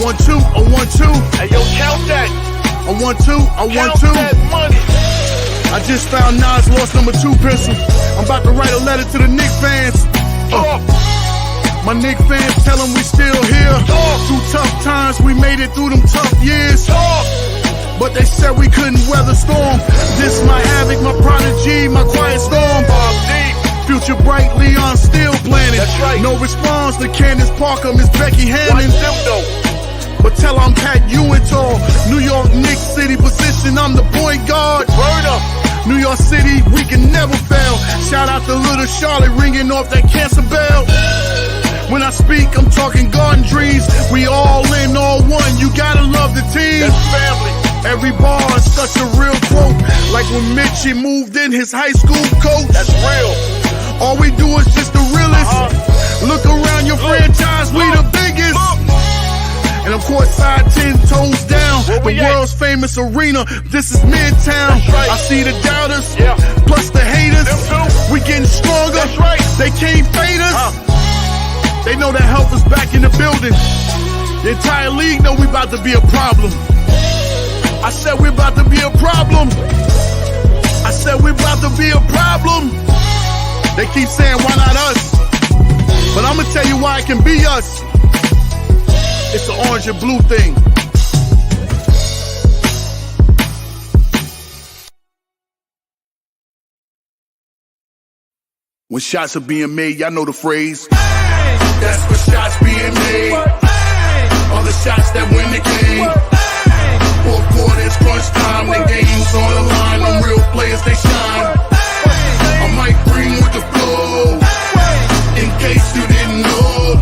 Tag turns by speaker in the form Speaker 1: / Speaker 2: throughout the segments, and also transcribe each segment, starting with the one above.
Speaker 1: want two, I want two.
Speaker 2: Hey, yo, count that.
Speaker 1: I want two, I want two.
Speaker 2: Count that money.
Speaker 1: I just found Nas lost #2 pencil. I'm about to write a letter to the Knicks fans. My Knicks fans tell them we still here. Through tough times, we made it through them tough years. But they said we couldn't weather storm. This my havoc, my prodigy, my quiet storm. Future bright, Leon still planning.
Speaker 2: That's right.
Speaker 1: No response to Candace Parker, Miss Becky Hammond.
Speaker 2: Watch them though.
Speaker 1: But tell I'm Pat Ewing-tall. New York Knicks City position, I'm the point guard.
Speaker 2: Burn up.
Speaker 1: New York City, we can never fail. Shout out to little Charlotte ringing off that cancer bell. When I speak, I'm talking garden trees. We all in, all one. You gotta love the team.
Speaker 2: That's family.
Speaker 1: Every bar is such a real quote. Like when Mitchie moved in his high school coach.
Speaker 2: That's real.
Speaker 1: All we do is just the realest. Look around your franchise, we the biggest. And of course, side 10 toes down. The world's famous arena. This is Midtown.
Speaker 2: Right.
Speaker 1: I see the doubters,
Speaker 2: Yeah.
Speaker 1: plus the haters.
Speaker 2: Them too.
Speaker 1: We getting stronger.
Speaker 2: That's right.
Speaker 1: They can't fade us. They know that help is back in the building. The entire league know we about to be a problem. I said we're about to be a problem. I said we're about to be a problem. They keep saying, why not us? But I'm gonna tell you why it can be us. It's the orange and blue thing. When shots are being made, y'all know the phrase. That's when shots being made. All the shots that win the game. Fourth quarter, it's crunch time. The game's on the line. Them real players, they shine. I might bring with the flow. In case you didn't know.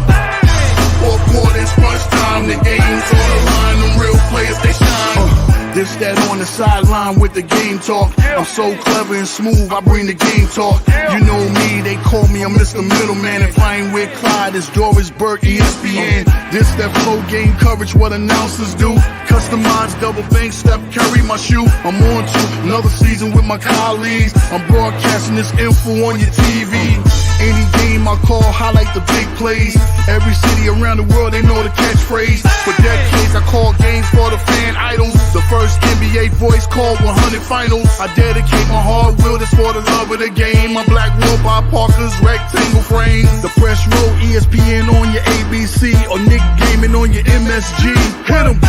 Speaker 1: Fourth quarter, it's crunch time. The game's on the line. Them real players, they shine. This, that on the sideline with the game talk. I'm so clever and smooth, I bring the game talk. You know me, they call me a Mr. Middleman. If I ain't with Clyde, it's Doris Burke, ESPN. This, that flow game coverage, what announcers do. Customized double bank, Steph Curry, my shoe. I'm on to another season with my colleagues. I'm broadcasting this info on your TV. Any game I call, highlight the big plays. Every city around the world, they know the catchphrase. For decades, I call games for the fan idols. The first NBA voice called 100 finals. I dedicate my hard will, that's for the love of the game. My black robot Parker's rectangle frame. The press row, ESPN on your ABC. Or Nick Gaming on your MSG. Hit 'em.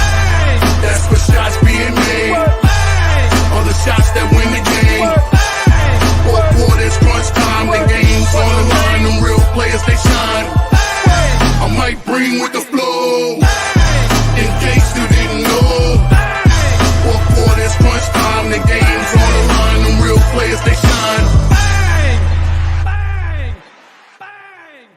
Speaker 1: That's for shots being made. All the shots that win the game. Fourth quarter, it's crunch time. The game's on the line. Them real players, they shine. I might bring with the flow. In case you didn't know. Fourth quarter, it's crunch time. The game's on the line. Them real players, they shine.
Speaker 3: Bang! Bang! Bang!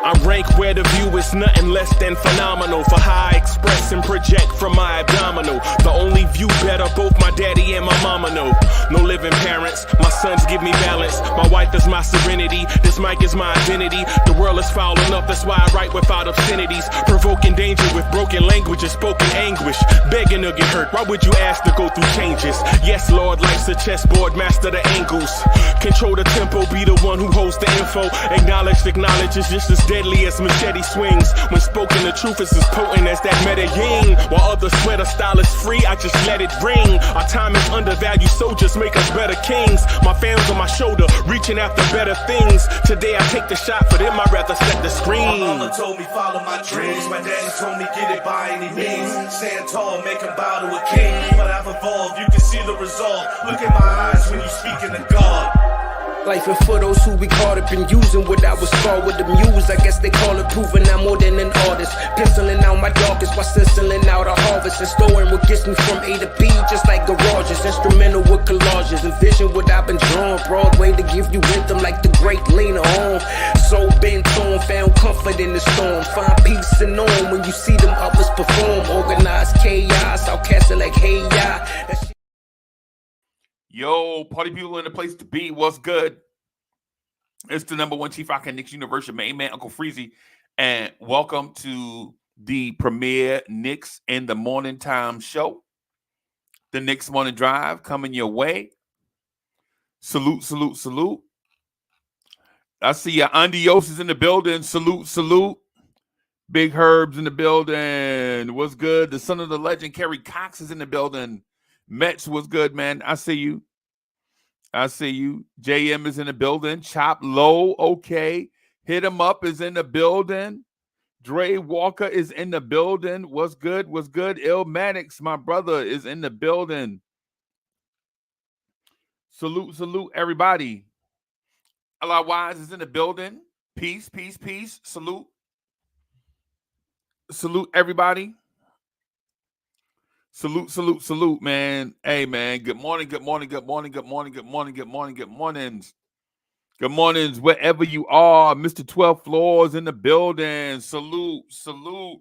Speaker 4: I rank where the view is nothing less than phenomenal. For how I express and project from my abdominal. The only view better, both my daddy and my mama know. No living parents, my sons give me balance. My wife is my serenity, this mic is my identity. The world is foul enough, that's why I write without obscenities. Provoking danger with broken language and spoken anguish. Begging to get hurt, why would you ask to go through changes? Yes, Lord, life's a chessboard, master the angles. Control the tempo, be the one who holds the info. Acknowledge is just as deadly as machete swings. When spoken, the truth is as potent as that Medellin. While others swear the style is free, I just let it ring. Our time is undervalued, soldiers make us better kings. My fans on my shoulder, reaching after better things. Today I take the shot, for them I'd rather set the screen.
Speaker 5: My mama told me follow my dreams. My daddy told me get it by any means. Stand tall, make him bow to a king. But I've evolved, you can see the resolve. Look in my eyes when you speaking to God.
Speaker 6: Life and for those who we caught up in using what I was scarred with the muse. I guess they call it proving I'm more than an artist. Penciling out my darkest while sizzling out a harvest. And storing what gets me from A to B, just like garages. Instrumental with collages. Envision what I've been drawing. Broadway to give you rhythm like the great Lena Horne. So bent on, found comfort in the storm. Find peace and on when you see them others perform. Organized chaos, I'll cast it like hey ya.
Speaker 7: Yo, party people in the place to be. What's good? It's the #1 Chief Rock and Knicks Universe, your main man, Uncle Freezy. and welcome to the premier Knicks in the Morning Time show. The Knicks Morning Drive coming your way. Salute, salute, salute. I see your Andios is in the building. Salute, salute. Big Herb's in the building. What's good? The son of the legend, Kerry Cox, is in the building. Mets, what's good, man? I see you. I see you. JM is in the building. Chop Low, okay. Hit him up is in the building. Dre Walker is in the building. What's good? What's good? Illmatics, my brother, is in the building. Salute, salute, everybody. Allah Wise is in the building. Peace, peace, peace. Salute. Salute, everybody. Salute, salute, salute, man. Hey, man. Good morning, good morning, good morning, good morning, good morning, good morning, good mornings. Good mornings, wherever you are. Mr. 12 Floors in the building. Salute, salute.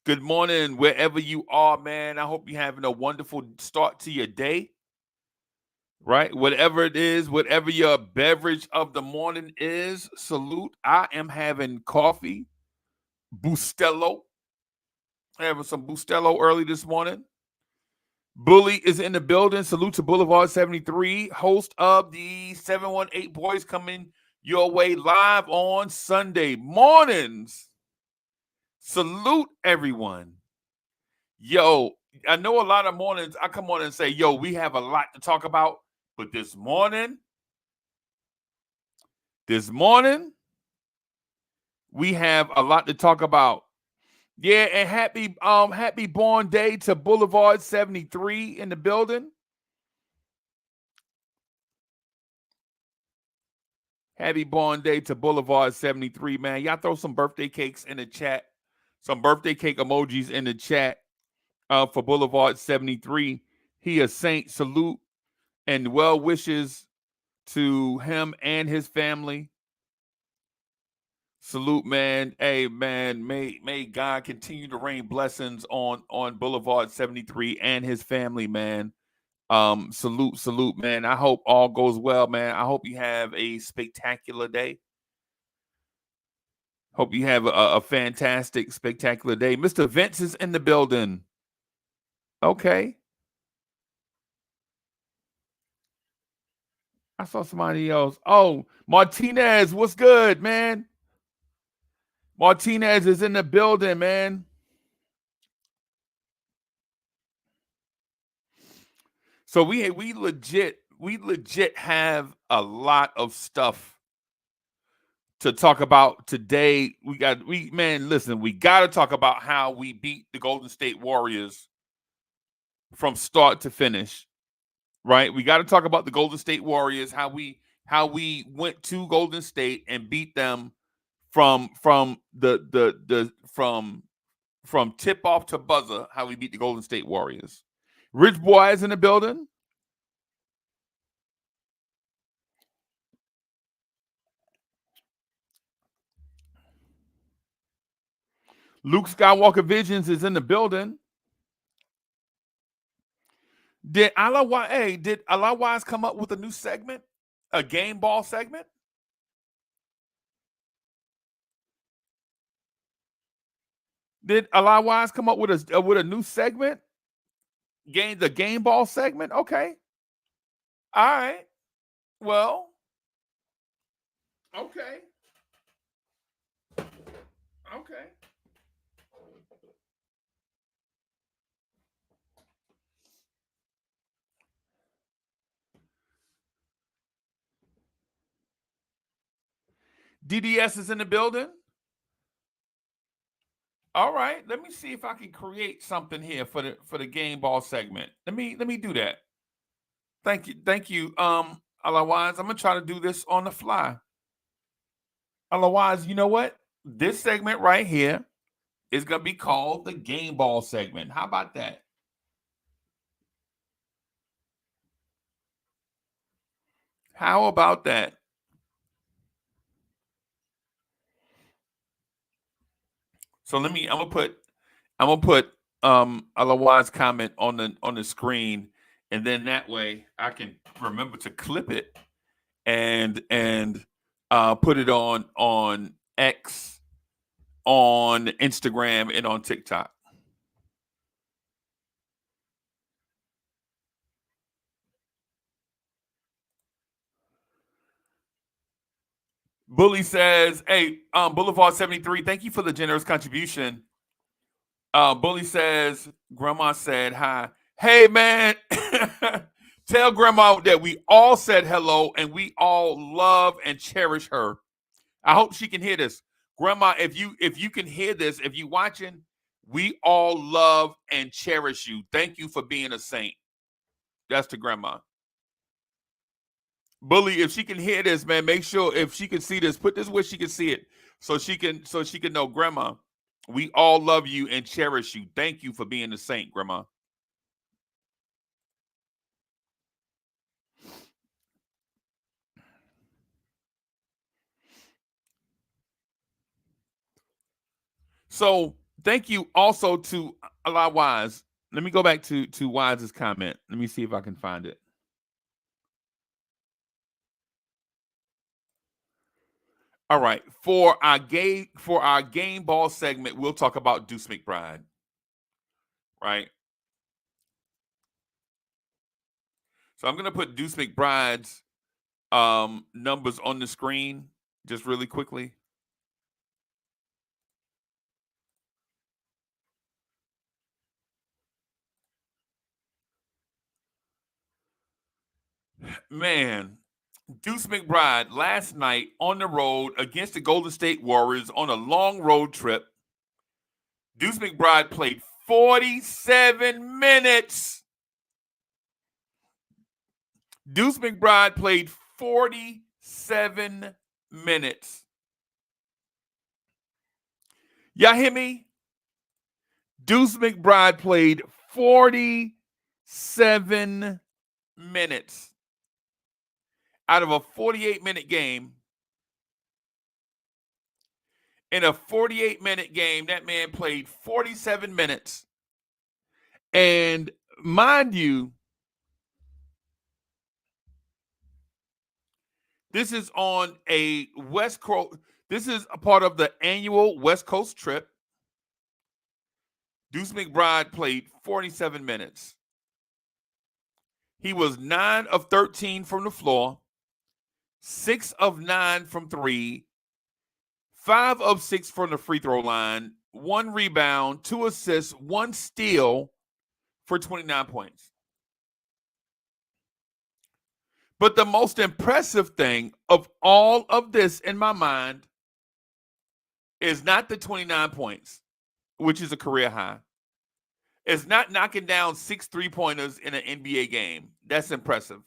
Speaker 7: Good morning, wherever you are, man. I hope you're having a wonderful start to your day. Right? Whatever it is, whatever your beverage of the morning is, salute. I am having coffee, Bustelo. Having some Bustelo early this morning. Bully is in the building. Salute to Boulevard 73, host of the 718 Boys, coming your way live on Sunday mornings. Salute everyone. Yo, I know a lot of mornings I come on and say, yo, we have a lot to talk about. But this morning, we have a lot to talk about. Yeah, and happy born day to Boulevard 73 in the building. Happy born day to Boulevard 73, man. Y'all throw some birthday cakes in the chat. Some birthday cake emojis in the chat for Boulevard 73. He a saint. Salute and well wishes to him and his family. Salute, man. Hey, man, may God continue to rain blessings on Boulevard 73 and his family, man. Salute, man. I hope all goes well, man. I hope you have a spectacular day. Hope you have a fantastic, spectacular day. Mr. Vince is in the building. Okay. I saw somebody else. Oh, Martinez, what's good, man? Martinez is in the building, man. So we legit have a lot of stuff to talk about today. We got to talk about how we beat the Golden State Warriors from start to finish. Right? We got to talk about the Golden State Warriors, how we went to Golden State and beat them from tip off to buzzer, how we beat the Golden State Warriors. Rich Boy is in the building. Luke Skywalker Visions is in the building. Did Allah Wise come up with a new segment? A game ball segment? Did Allah Wise come up with a new segment? The game ball segment? Okay. All right. Well. Okay. Okay. DDS is in the building. All right, let me see if I can create something here for the game ball segment. Let me do that. Thank you. Otherwise, I'm gonna try to do this on the fly. Otherwise, you know what? This segment right here is gonna be called the game ball segment. How about that? How about that? So I'm gonna put otherwise comment on the screen, and then that way I can remember to clip it and put it on X, on Instagram, and on TikTok. Bully says, hey, Boulevard 73, thank you for the generous contribution. Bully says, Grandma said hi. Hey, man, tell Grandma that we all said hello and we all love and cherish her. I hope she can hear this. Grandma, if you can hear this, if you watching, we all love and cherish you. Thank you for being a saint. That's to Grandma. Bully, if she can hear this, man, make sure if she can see this, put this where she can see it, so she can know, Grandma, we all love you and cherish you. Thank you for being a saint, Grandma. So thank you also to a lot Wise. Let me go back to Wise's comment. Let me see if I can find it. All right, for our game ball segment, we'll talk about Deuce McBride. Right. So I'm gonna put Deuce McBride's numbers on the screen just really quickly. Man, Deuce McBride last night on the road against the Golden State Warriors on a long road trip. Deuce McBride played 47 minutes. Deuce McBride played 47 minutes. Y'all hear me? Deuce McBride played 47 minutes. Out of a 48-minute game. In a 48-minute game, that man played 47 minutes. And mind you, this is on a West Coast. This is a part of the annual West Coast trip. Deuce McBride played 47 minutes. He was 9 of 13 from the floor, 6 of 9 from 3, 5 of 6 from the free throw line, 1 rebound, 2 assists, 1 steal for 29 points. But the most impressive thing of all of this in my mind is not the 29 points, which is a career high. It's not knocking down 6 3-pointers in an NBA game. That's impressive.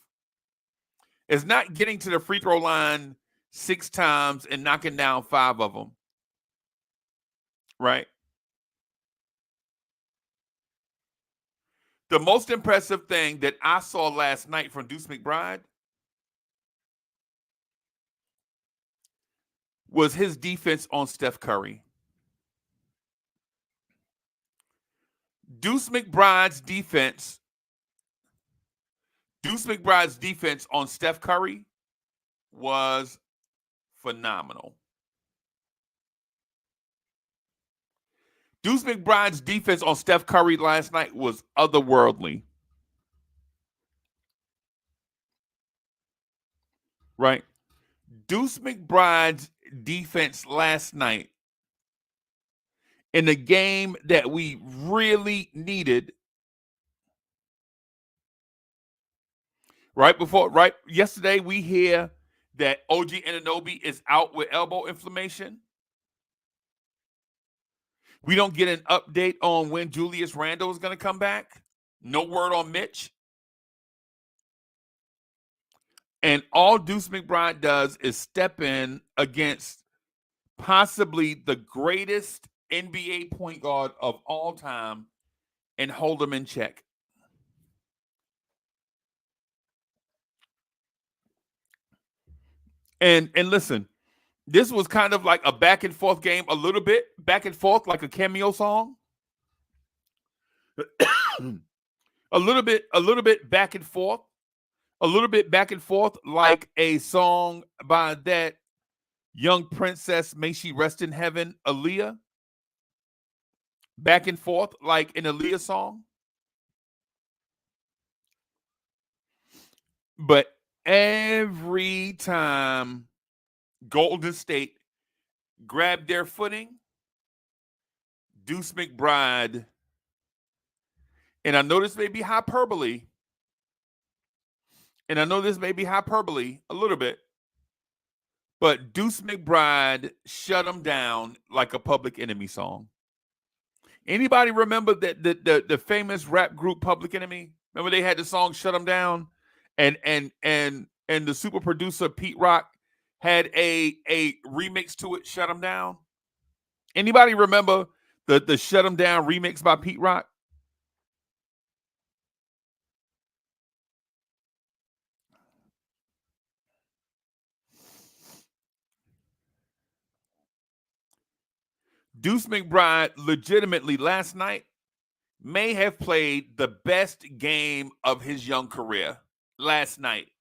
Speaker 7: It's not getting to the free throw line 6 times and knocking down 5 of them. Right? The most impressive thing that I saw last night from Deuce McBride was his defense on Steph Curry. Deuce McBride's defense on Steph Curry was phenomenal. Deuce McBride's defense on Steph Curry last night was otherworldly. Right? Deuce McBride's defense last night in the game that we really needed. Right yesterday, we hear that OG Anunoby is out with elbow inflammation. We don't get an update on when Julius Randle is going to come back. No word on Mitch. And all Deuce McBride does is step in against possibly the greatest NBA point guard of all time and hold him in check. And listen, this was kind of like a back and forth game, a little bit back and forth, like a cameo song. a little bit back and forth, like a song by that Young Princess, may she rest in heaven, Aaliyah, back and forth like an Aaliyah song. But every time Golden State grabbed their footing, Deuce McBride, and I know this may be hyperbole, a little bit, but Deuce McBride shut them down like a Public Enemy song. Anybody remember that the famous rap group Public Enemy? Remember they had the song "Shut Them Down," and the super producer Pete Rock had a remix to it, "Shut Them Down." Anybody remember the "Shut Them Down" remix by Pete Rock? Deuce McBride legitimately last night may have played the best game of his young career last night.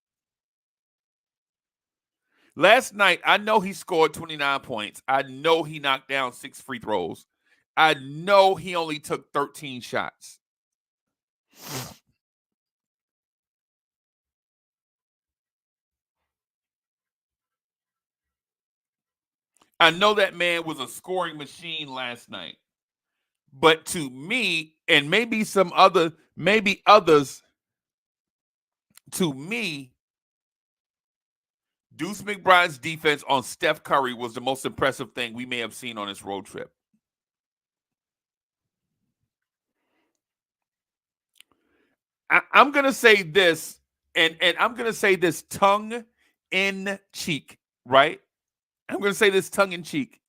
Speaker 7: Last night, I know he scored 29 points. I know he knocked down 6 free throws. I know he only took 13 shots. I know that man was a scoring machine last night. But to me, and maybe others, to me, Deuce McBride's defense on Steph Curry was the most impressive thing we may have seen on this road trip. I'm going to say this, and I'm going to say this tongue in cheek, right? I'm going to say this tongue in cheek.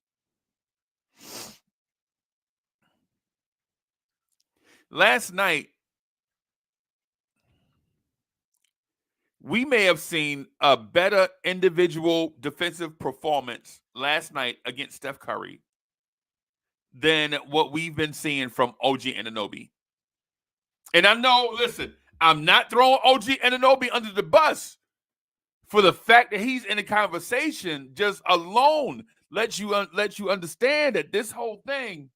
Speaker 7: Last night, we may have seen a better individual defensive performance last night against Steph Curry than what we've been seeing from OG Anunoby. And I know, listen, I'm not throwing OG Anunoby under the bus for the fact that he's in the conversation. Just alone lets you understand that this whole thing,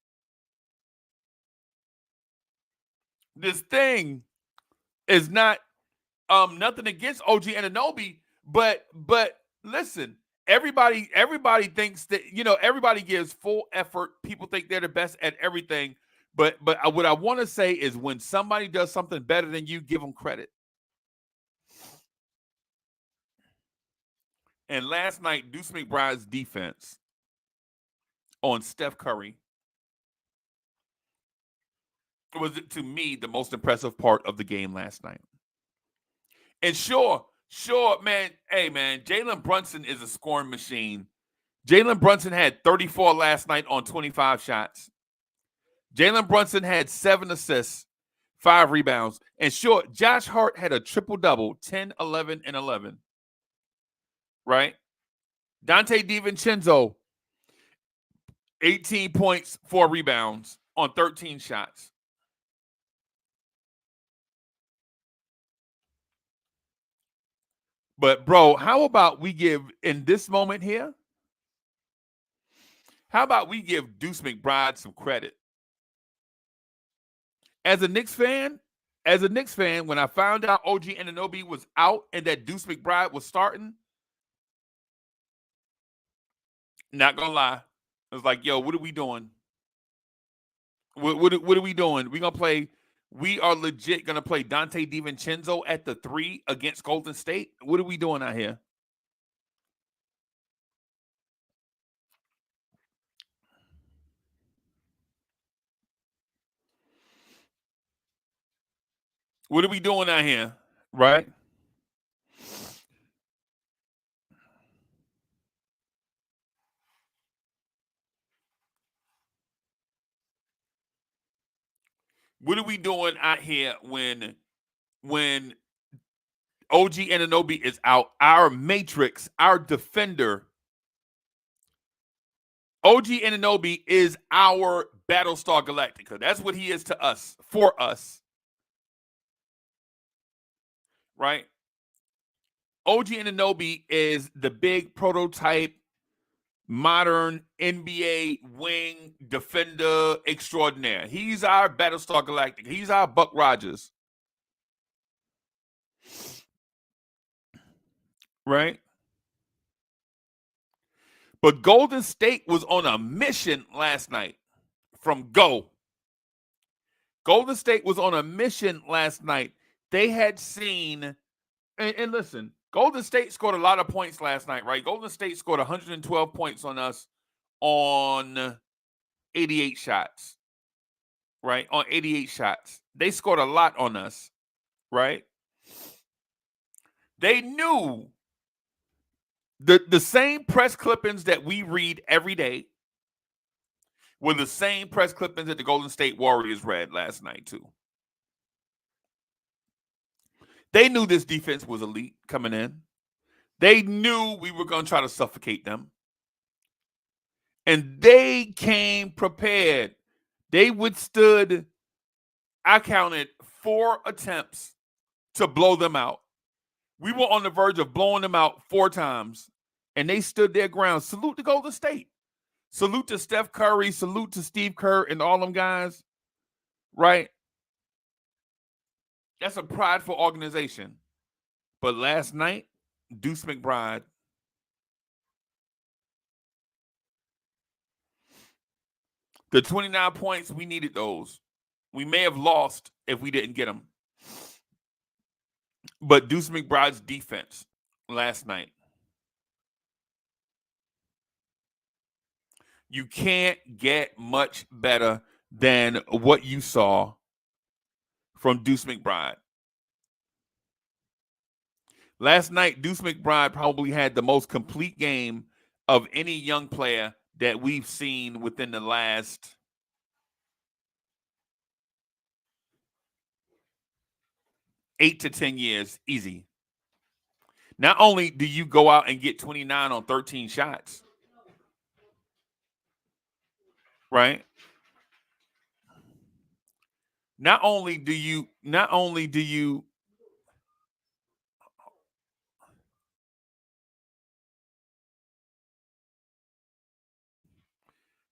Speaker 7: this thing is not nothing against OG Anunoby, but listen, everybody thinks that, everybody gives full effort. People think they're the best at everything, but what I want to say is when somebody does something better than you, give them credit. And last night, Deuce McBride's defense on Steph Curry was, to me, the most impressive part of the game last night. And sure, man. Hey, man, Jalen Brunson is a scoring machine. Jalen Brunson had 34 last night on 25 shots. Jalen Brunson had 7 assists, 5 rebounds. And sure, Josh Hart had a triple-double, 10, 11, and 11. Right? Dante DiVincenzo, 18 points, 4 rebounds on 13 shots. But, bro, how about we give, in this moment here, how about we give Deuce McBride some credit? As a Knicks fan, when I found out OG Anunoby was out and that Deuce McBride was starting, not gonna lie, I was like, yo, what are we doing? What are we doing? We are legit going to play Dante DiVincenzo at the 3 against Golden State. What are we doing out here? What are we doing out here? Right? What are we doing out here when OG Anunoby is out? Our matrix, our defender, OG Anunoby is our Battlestar Galactica. That's what he is to us, for us. Right? OG Anunoby is the big prototype modern NBA wing defender extraordinaire. He's our Battlestar Galactica. He's our Buck Rogers. Right? But Golden State was on a mission last night from Go. Golden State was on a mission last night. They had seen, and listen, Golden State scored a lot of points last night, right? Golden State scored 112 points on us on 88 shots, right? On 88 shots. They scored a lot on us, right? They knew the same press clippings that we read every day were the same press clippings that the Golden State Warriors read last night, too. They knew this defense was elite coming in. They knew we were going to try to suffocate them. And they came prepared. They withstood, I counted 4 attempts to blow them out. We were on the verge of blowing them out 4 times, and they stood their ground. Salute to Golden State. Salute to Steph Curry. Salute to Steve Kerr and all them guys, right? That's a prideful organization. But last night, Deuce McBride, the 29 points, we needed those. We may have lost if we didn't get them. But Deuce McBride's defense last night, you can't get much better than what you saw from Deuce McBride. Last night, Deuce McBride probably had the most complete game of any young player that we've seen within the last 8 to 10 years, easy. Not only do you go out and get 29 on 13 shots, right? Not only do you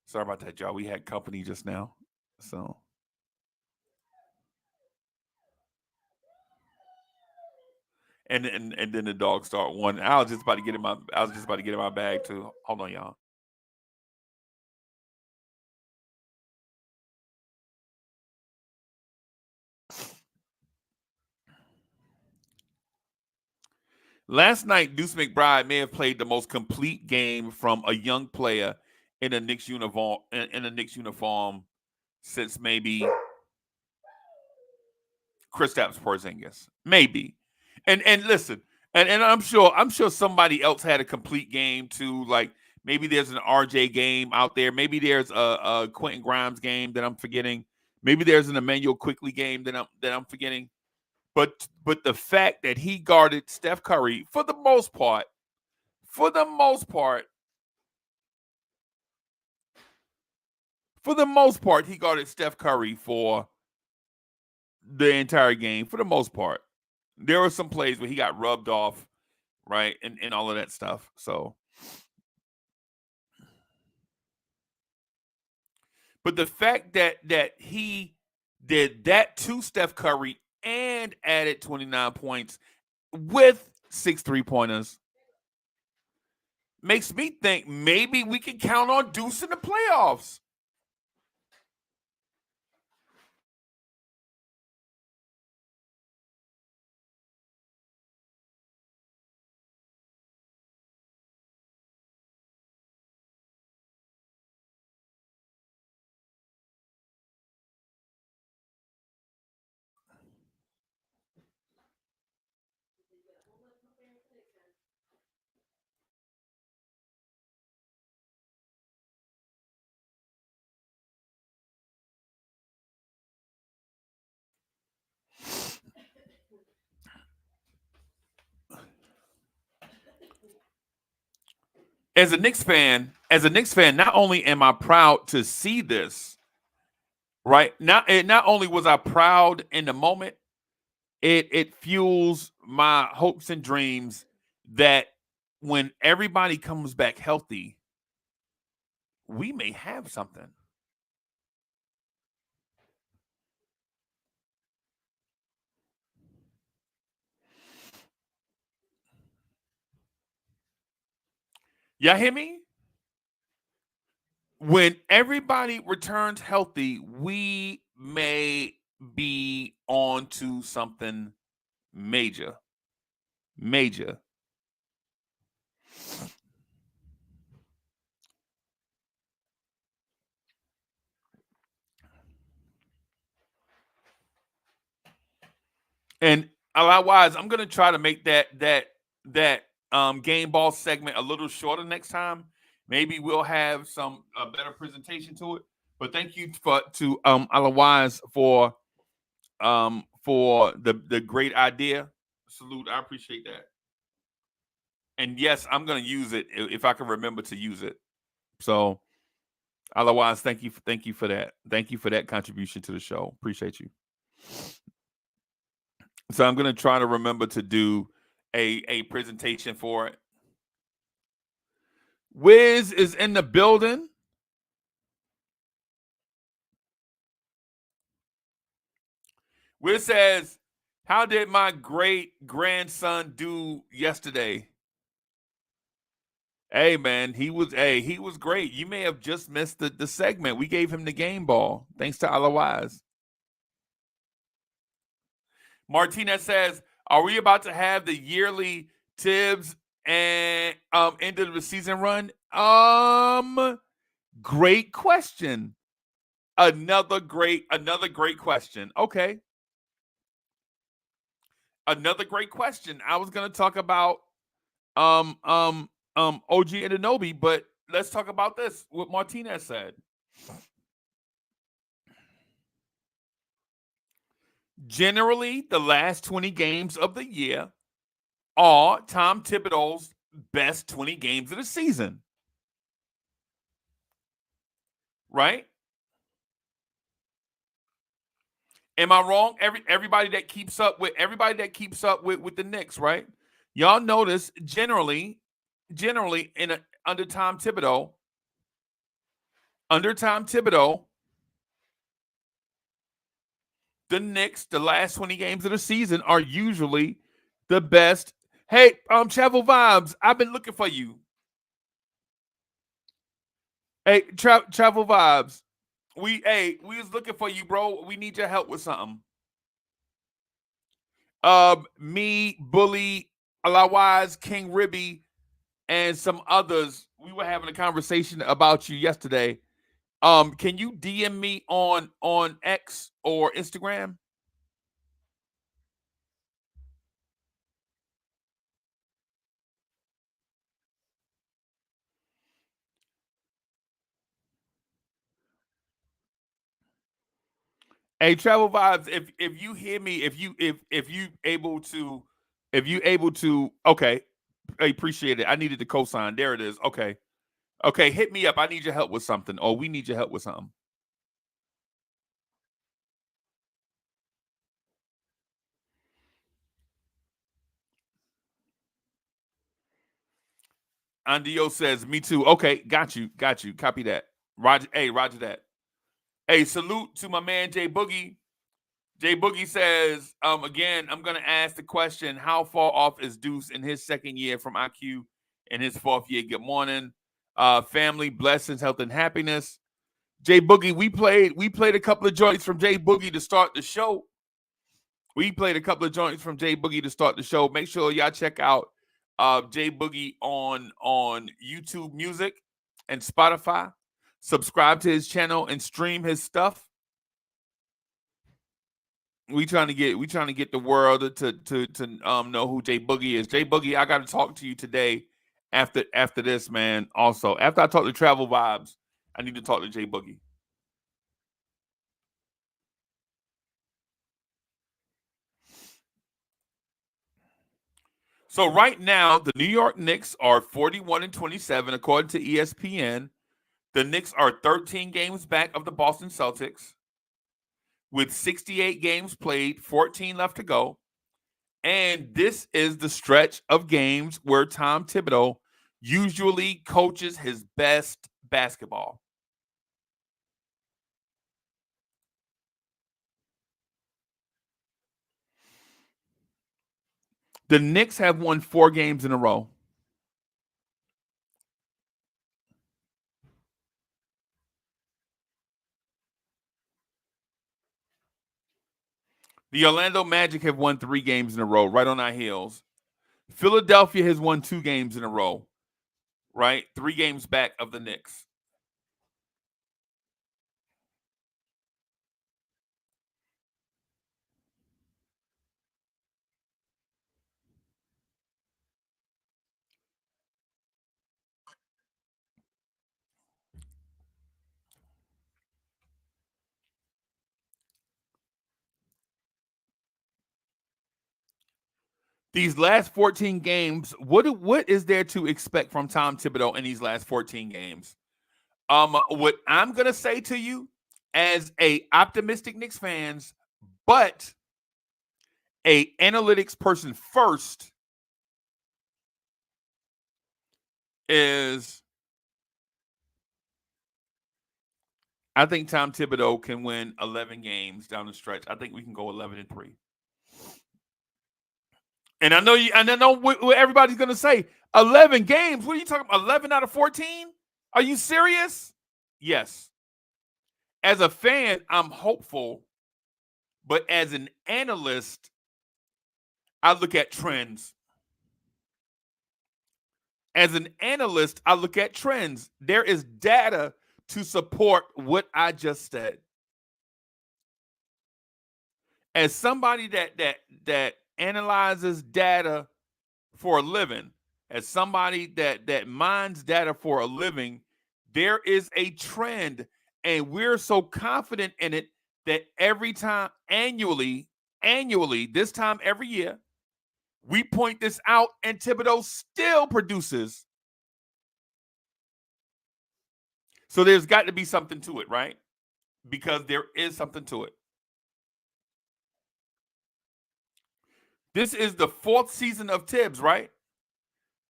Speaker 7: sorry about that, y'all. We had company just now. So and then the dog start one. I was just about to get in my bag too. Hold on, y'all. Last night, Deuce McBride may have played the most complete game from a young player in a Knicks uniform since maybe Kristaps Porzingis. Maybe. And listen, and I'm sure somebody else had a complete game too. Like maybe there's an RJ game out there. Maybe there's a Quentin Grimes game that I'm forgetting. Maybe there's an Emmanuel Quickly game that I'm forgetting. But the fact that he guarded Steph Curry for the most part, he guarded Steph Curry for the entire game. For the most part, there were some plays where he got rubbed off, right, and all of that stuff. So, but the fact that he did that to Steph Curry and added 29 points with 6 3-pointers makes me think maybe we can count on Deuce in the playoffs. As a Knicks fan, not only am I proud to see this, right? Not only was I proud in the moment, it fuels my hopes and dreams that when everybody comes back healthy, we may have something. Y'all hear me? When everybody returns healthy, we may be on to something major. Major. And likewise, I'm gonna try to make that game ball segment a little shorter next time. Maybe we'll have some better presentation to it. But thank you to otherwise for the great idea. Salute, I appreciate that. And yes, I'm gonna use it if I can remember to use it. So otherwise, thank you for that. Thank you for that contribution to the show. Appreciate you. So I'm gonna try to remember to do a presentation for it. Wiz is in the building. Wiz says, "How did my great grandson do yesterday?" Hey man, he was great. You may have just missed the segment. We gave him the game ball. Thanks to Otherwise. Martinez says, "Are we about to have the yearly Tibbs and end of the season run?" Great question. Another great question. Okay. Another great question. I was gonna talk about OG Anunoby, but let's talk about this. What Martinez said. Generally, the last 20 games of the year are Tom Thibodeau's best 20 games of the season. Right? Am I wrong? Everybody that keeps up with the Knicks, right? Y'all notice generally under Tom Thibodeau, the Knicks, the last 20 games of the season are usually the best. Hey, Travel Vibes, I've been looking for you. Hey, Travel Vibes. We was looking for you, bro. We need your help with something. Me, Bully, Alawise, King Ribby, and some others. We were having a conversation about you yesterday. Can you DM me on X or Instagram? Hey, Travel Vibes, if you hear me, if you able to, okay, I appreciate it. I needed the cosign. There it is. Okay, hit me up. I need your help with something, or we need your help with something. Andio says, "Me too." Okay, got you. Copy that. Roger. Hey, Roger that. Hey, salute to my man Jay Boogie. Jay Boogie says, again, I'm going to ask the question, how far off is Deuce in his second year from IQ in his fourth year? Good morning. Family, blessings, health, and happiness. Jay Boogie, we played a couple of joints from Jay Boogie to start the show. Make sure y'all check out Jay Boogie on YouTube Music and Spotify. Subscribe to his channel and stream his stuff. We trying to get the world to know who Jay Boogie is. Jay Boogie, I got to talk to you today after this, man. Also, after I talk to Travel Vibes, I need to talk to Jay Boogie. So right now, the New York Knicks are 41-27 according to ESPN. The Knicks are 13 games back of the Boston Celtics with 68 games played, 14 left to go. And this is the stretch of games where Tom Thibodeau usually coaches his best basketball. The Knicks have won 4 games in a row. The Orlando Magic have won 3 games in a row, right on our heels. Philadelphia has won 2 games in a row, right? 3 games back of the Knicks. These last 14 games, what is there to expect from Tom Thibodeau in these last 14 games? What I'm gonna say to you, as a optimistic Knicks fans, but a analytics person first, is I think Tom Thibodeau can win 11 games down the stretch. I think we can go 11-3. And I know what everybody's gonna say. 11 games. What are you talking about? 11 out of 14? Are you serious? Yes. As a fan, I'm hopeful, but as an analyst, I look at trends. As an analyst, I look at trends. There is data to support what I just said. As somebody that analyzes data for a living, as somebody that mines data for a living, there is a trend, and we're so confident in it that every time annually, this time every year, we point this out, and Thibodeau still produces. So there's got to be something to it, right? Because there is something to it. This is the 4th season of Tibbs, right?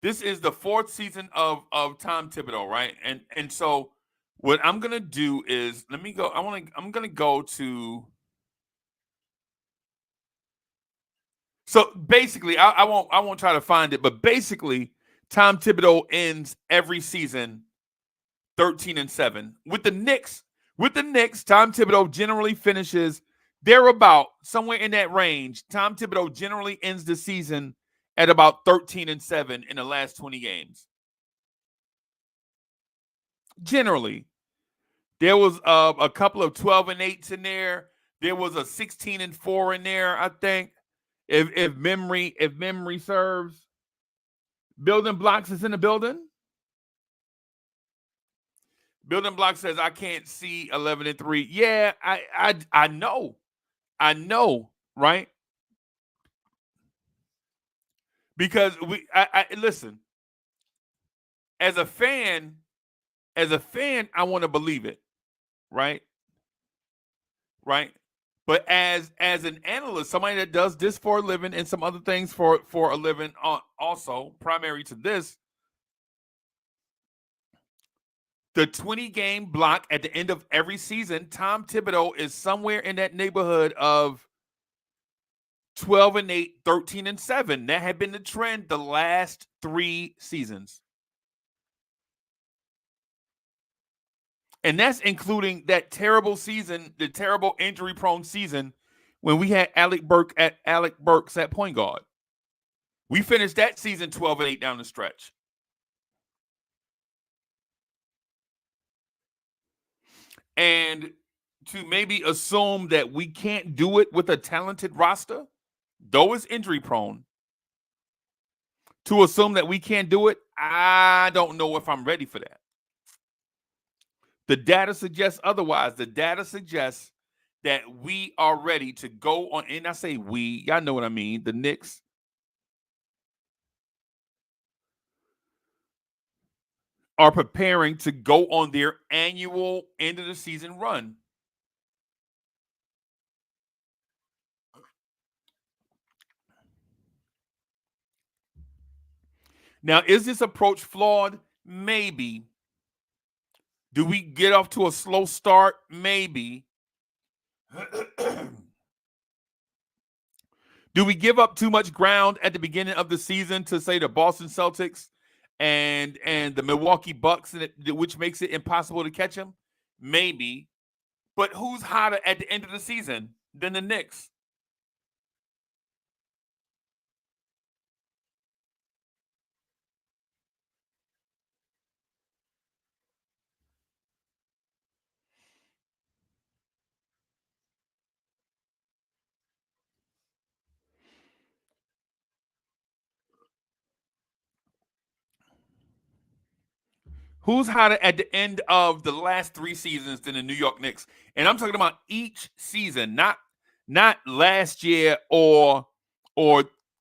Speaker 7: This is the 4th season of Tom Thibodeau, right? And so what I'm gonna do is let me go. I'm gonna go to. So basically, I won't try to find it, but basically, Tom Thibodeau ends every season 13-7. With the Knicks, Tom Thibodeau generally finishes thereabout somewhere in that range. Tom Thibodeau generally ends the season at about 13-7 in the last 20 games. Generally, there was a couple of 12-8s in there. There was a 16-4 in there, I think, if memory serves. Building Blocks is in the building. Building Block says I can't see 11-3. Yeah, I know, right? Because I listen. As a fan, I want to believe it, right? Right. But as an analyst, somebody that does this for a living and some other things for a living, also primary to this, the 20-game block at the end of every season, Tom Thibodeau is somewhere in that neighborhood of 12-8, 13-7. That had been the trend the last 3 seasons. And that's including that terrible season, the terrible injury-prone season when we had Alec Burks at point guard. We finished that season 12-8 down the stretch. And to maybe assume that we can't do it with a talented roster, though it's injury-prone, to assume that we can't do it, I don't know if I'm ready for that. The data suggests otherwise. The data suggests that we are ready to go on, and I say we, y'all know what I mean, the Knicks are preparing to go on their annual end of the season run. Now, is this approach flawed? Maybe. Do we get off to a slow start? Maybe. Do we give up too much ground at the beginning of the season to say the Boston Celtics and the Milwaukee Bucks, which makes it impossible to catch them? Maybe. But who's hotter at the end of the season than the Knicks? Who's hotter at the end of the last 3 seasons than the New York Knicks? And I'm talking about each season, not last year or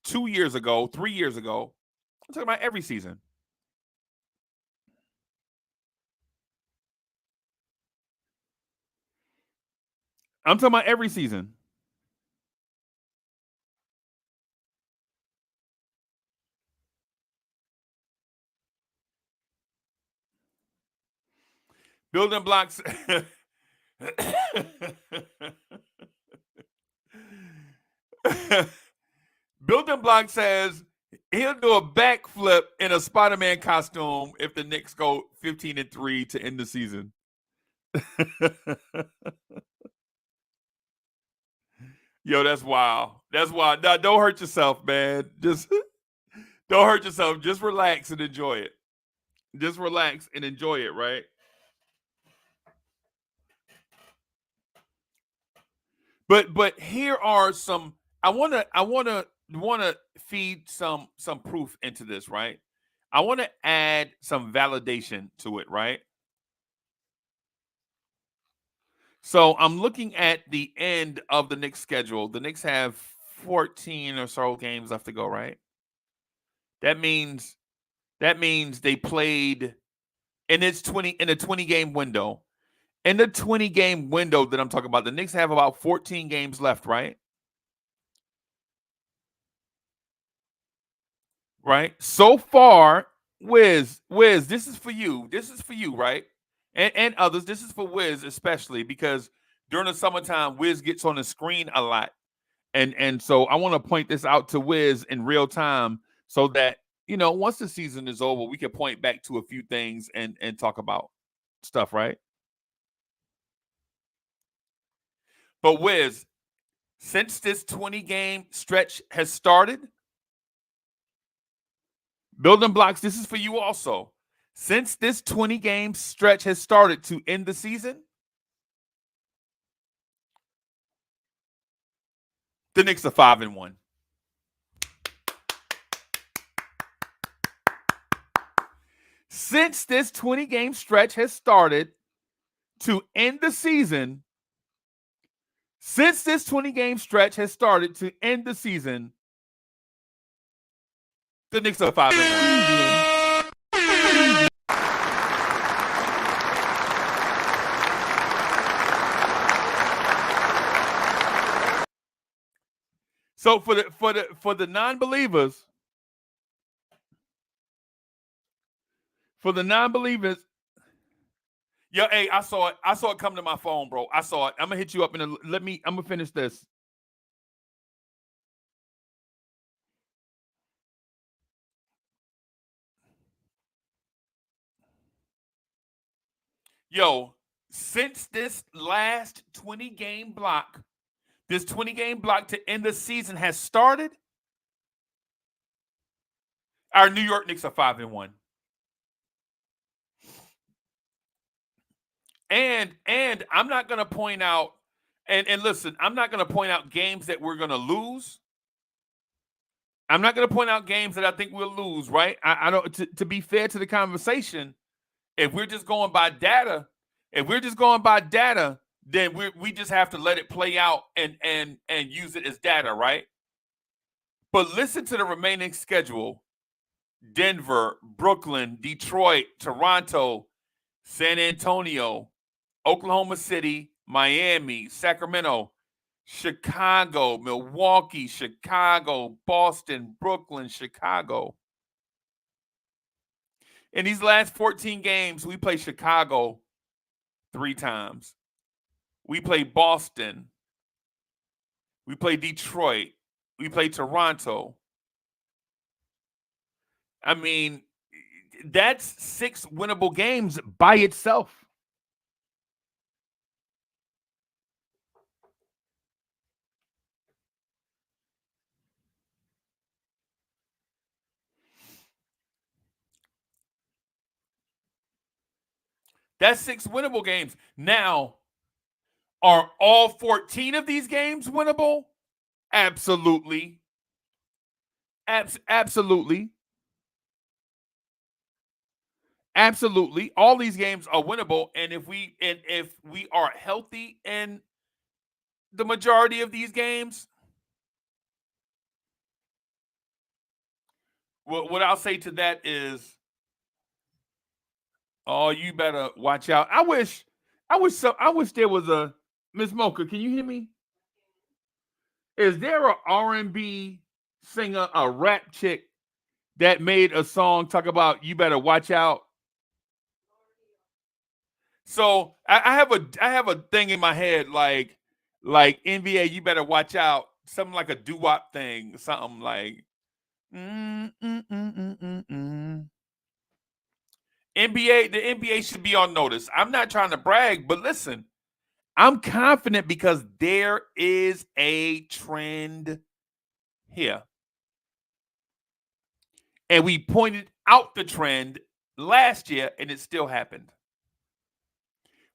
Speaker 7: 2 years ago, 3 years ago. I'm talking about every season. I'm talking about every season. Building blocks. Building block says he'll do a backflip in a Spider-Man costume if the Knicks go 15-3 to end the season. Yo, that's wild. That's wild. No, don't hurt yourself, man. Just don't hurt yourself. Just relax and enjoy it. Just relax and enjoy it, right? But here are some. I wanna feed some proof into this, right? I want to add some validation to it, right? So I'm looking at the end of the Knicks schedule. The Knicks have 14 or so games left to go, right? That means they played in a 20 game window. In the 20 game window that I'm talking about, the Knicks have about 14 games left, right? Right? So far, Wiz, this is for you. This is for you, right? And others. This is for Wiz especially because during the summertime, Wiz gets on the screen a lot. And so I want to point this out to Wiz in real time so that, once the season is over, we can point back to a few things and talk about stuff, right? But Wiz, since this 20 game stretch has started, Building blocks, this is for you also. Since this 20 game stretch has started to end the season, the Knicks are 5-1. Since this 20 game stretch has started to end the season, the Knicks are 5-1. So for the non-believers, yeah, hey, I saw it come to my phone, bro. I saw it. I'm gonna hit you up I'm gonna finish this. Yo, since this last 20 game block, this 20 game block to end the season has started, our New York Knicks are 5-1. And I'm not gonna point out, and listen, I'm not gonna point out games that we're gonna lose. I'm not gonna point out games that I think we'll lose, right? I don't to be fair to the conversation, if we're just going by data, then we just have to let it play out and use it as data, right? But listen to the remaining schedule: Denver, Brooklyn, Detroit, Toronto, San Antonio, Oklahoma City, Miami, Sacramento, Chicago, Milwaukee, Chicago, Boston, Brooklyn, Chicago. In these last 14 games, we play Chicago 3 times. We play Boston. We play Detroit. We play Toronto. I mean, that's 6 winnable games by itself. That's 6 winnable games. Now, are all 14 of these games winnable? Absolutely. Absolutely. Absolutely. All these games are winnable. And if we are healthy in the majority of these games, what I'll say to that is, oh, you better watch out. I wish there was a Miss Mocha. Can you hear me? Is there a R&B singer, a rap chick that made a song talk about you better watch out? So I have a thing in my head like NBA, you better watch out, something like a doo-wop thing, something like NBA. The NBA should be on notice. I'm not trying to brag, but listen, I'm confident because there is a trend here. And we pointed out the trend last year, and it still happened.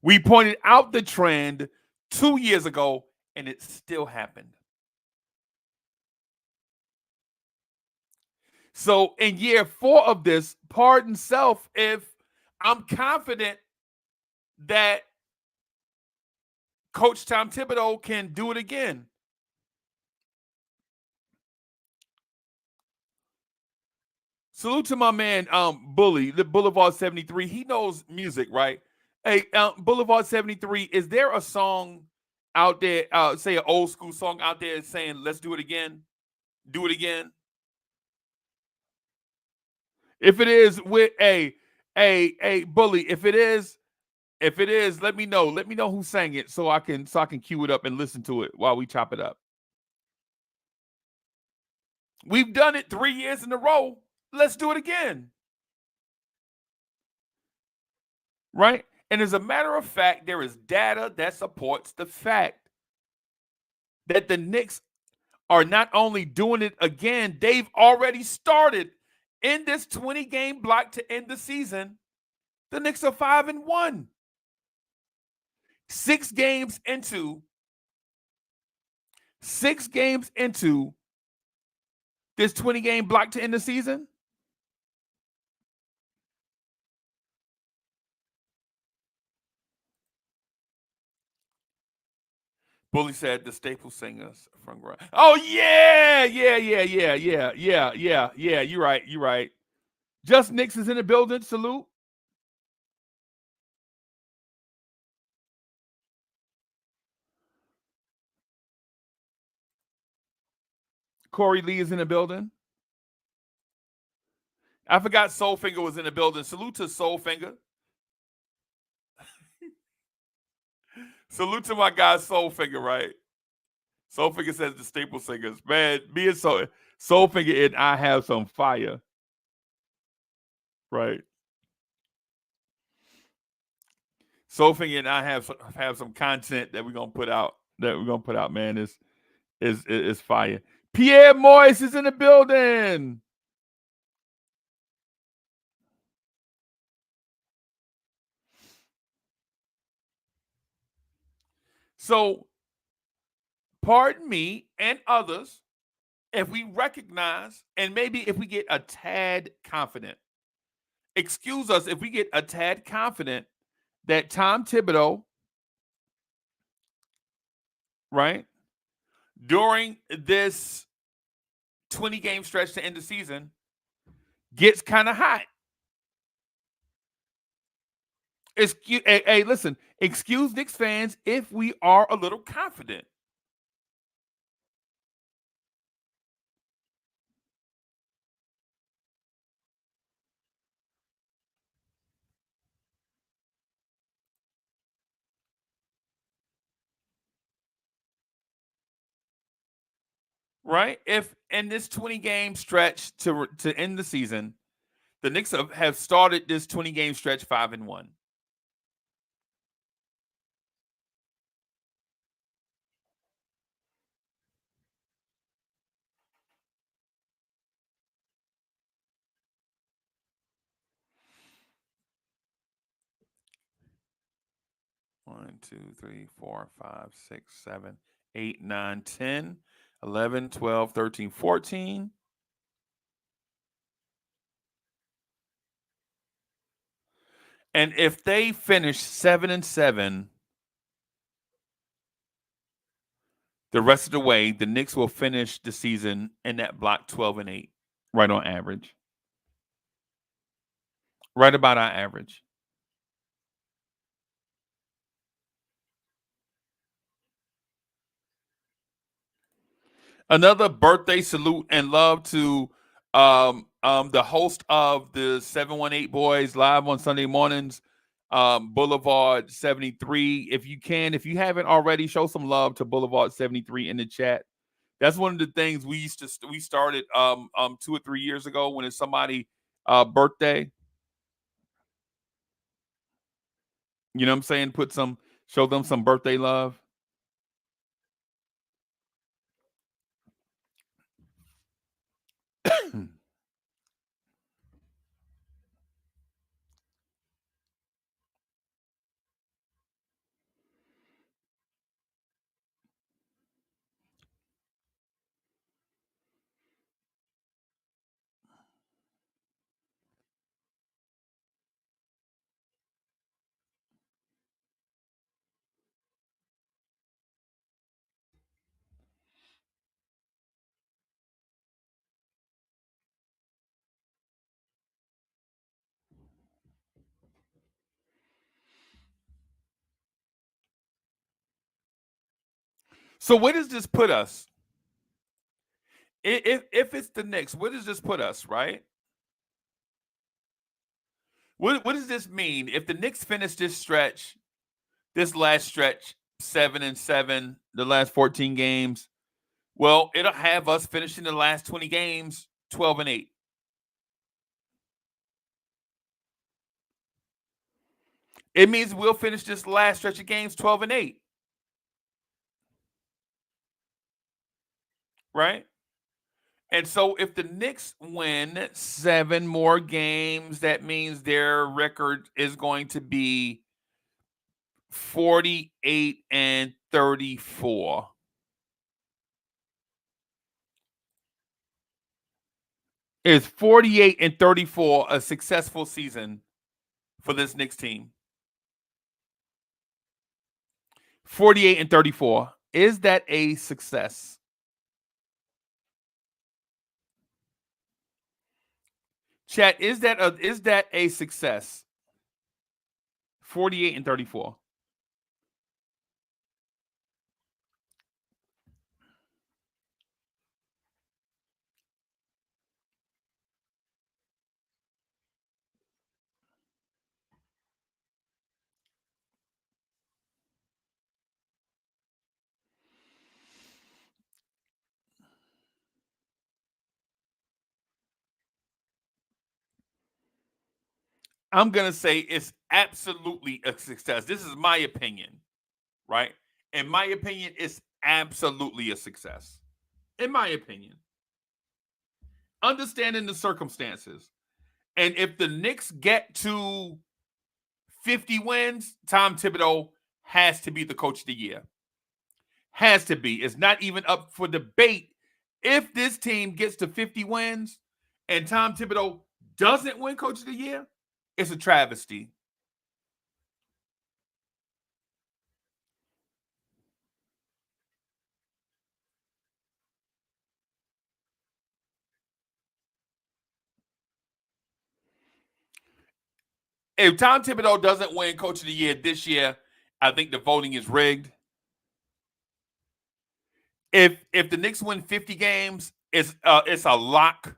Speaker 7: We pointed out the trend 2 years ago, and it still happened. So in year 4 of this, pardon self, if I'm confident that Coach Tom Thibodeau can do it again. Salute to my man, Bully, the Boulevard 73. He knows music, right? Hey, Boulevard 73, is there a song out there, say an old school song out there saying, let's do it again? Do it again? If it is with a Bully, if it is, let me know. Let me know who sang it so I can cue it up and listen to it while we chop it up. We've done it 3 years in a row. Let's do it again. Right? And as a matter of fact, there is data that supports the fact that the Knicks are not only doing it again, they've already started in this 20-game block to end the season. The Knicks are 5-1. 6 games into this 20-game block to end the season. Bully said the staple singers from Grind. Oh yeah. You're right. Just Knicks is in the building. Salute. Corey Lee is in the building. I forgot Soulfinger was in the building. Salute to Soulfinger. Salute to my guy Soulfinger, right? Soulfinger says the staple singers. Man, me and Soulfinger and I have some fire. Right. Soulfinger and I have some content that we're gonna put out. Man. Is fire. Pierre Moyes is in the building. So, pardon me and others if we recognize and maybe if we get a tad confident. Excuse us if we get a tad confident that Tom Thibodeau, right, during this 20-game stretch to end the season, gets kind of hot. Hey, listen, excuse Knicks fans if we are a little confident. right? If in this 20-game stretch to end the season, the Knicks have started this 20-game stretch 5-1. One, two, three, four, five, 6, 7, 8, 9, 10, 11, 12, 13, 14. And if they finish 7-7 the rest of the way, the Knicks will finish the season in that block 12-8, right on average. Right about our average. Another birthday salute and love to the host of the 718 Boys live on Sunday mornings, Boulevard 73. If you haven't already, show some love to Boulevard 73 in the chat. That's one of the things we started 2 or 3 years ago when it's somebody birthday. You know what I'm saying? Show them some birthday love. So where does this put us? If it's the Knicks, where does this put us, right? What does this mean? If the Knicks finish this last stretch, 7-7, the last 14 games, well, it'll have us finishing the last 20 games 12-8. It means we'll finish this last stretch of games 12-8. Right? And so if the Knicks win 7 more games, that means their record is going to be 48-34. Is 48-34 a successful season for this Knicks team? 48-34. Is that a success? Chat, is that a success? 48-34. I'm going to say it's absolutely a success. This is my opinion, right? In my opinion, it's absolutely a success. In my opinion. Understanding the circumstances. And if the Knicks get to 50 wins, Tom Thibodeau has to be the coach of the year. Has to be. It's not even up for debate. If this team gets to 50 wins and Tom Thibodeau doesn't win coach of the year, it's a travesty. If Tom Thibodeau doesn't win coach of the year this year, I think the voting is rigged. If the Knicks win 50 games, it's a lock.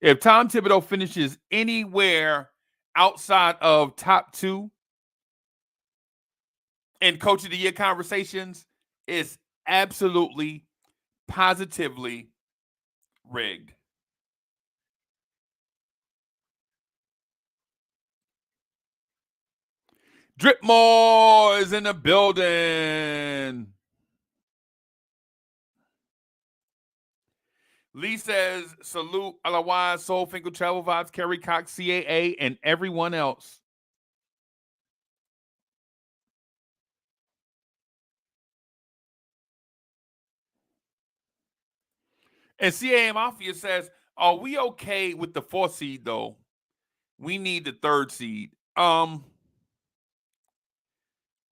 Speaker 7: If Tom Thibodeau finishes anywhere outside of top 2 in coach of the year conversations, it's absolutely positively rigged. Dripmore is in the building. Lee says, salute Otherwise, Soul Finkel, Travel Vibes, Kerry Cox, CAA, and everyone else. And CAA Mafia says, are we okay with the 4th seed, though? We need the 3rd seed.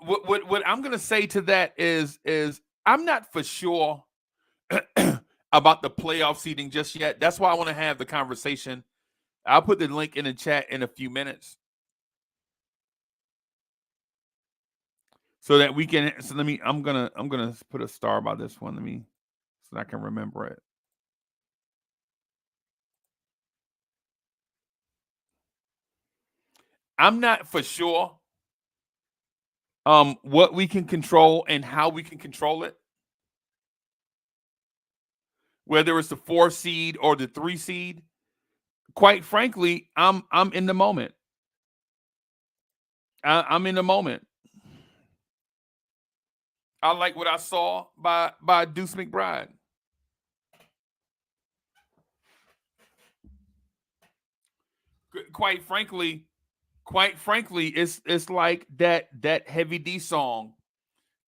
Speaker 7: What I'm going to say to that is I'm not for sure about the playoff seeding just yet. That's why I want to have the conversation. I'll put the link in the chat in a few minutes. So that we can, I'm gonna put a star by this one. So that I can remember it. I'm not for sure what we can control and how we can control it. Whether it's the 4 seed or the 3 seed. Quite frankly, I'm in the moment. I'm in the moment. I like what I saw by Deuce McBride. Quite frankly, it's like that Heavy D song.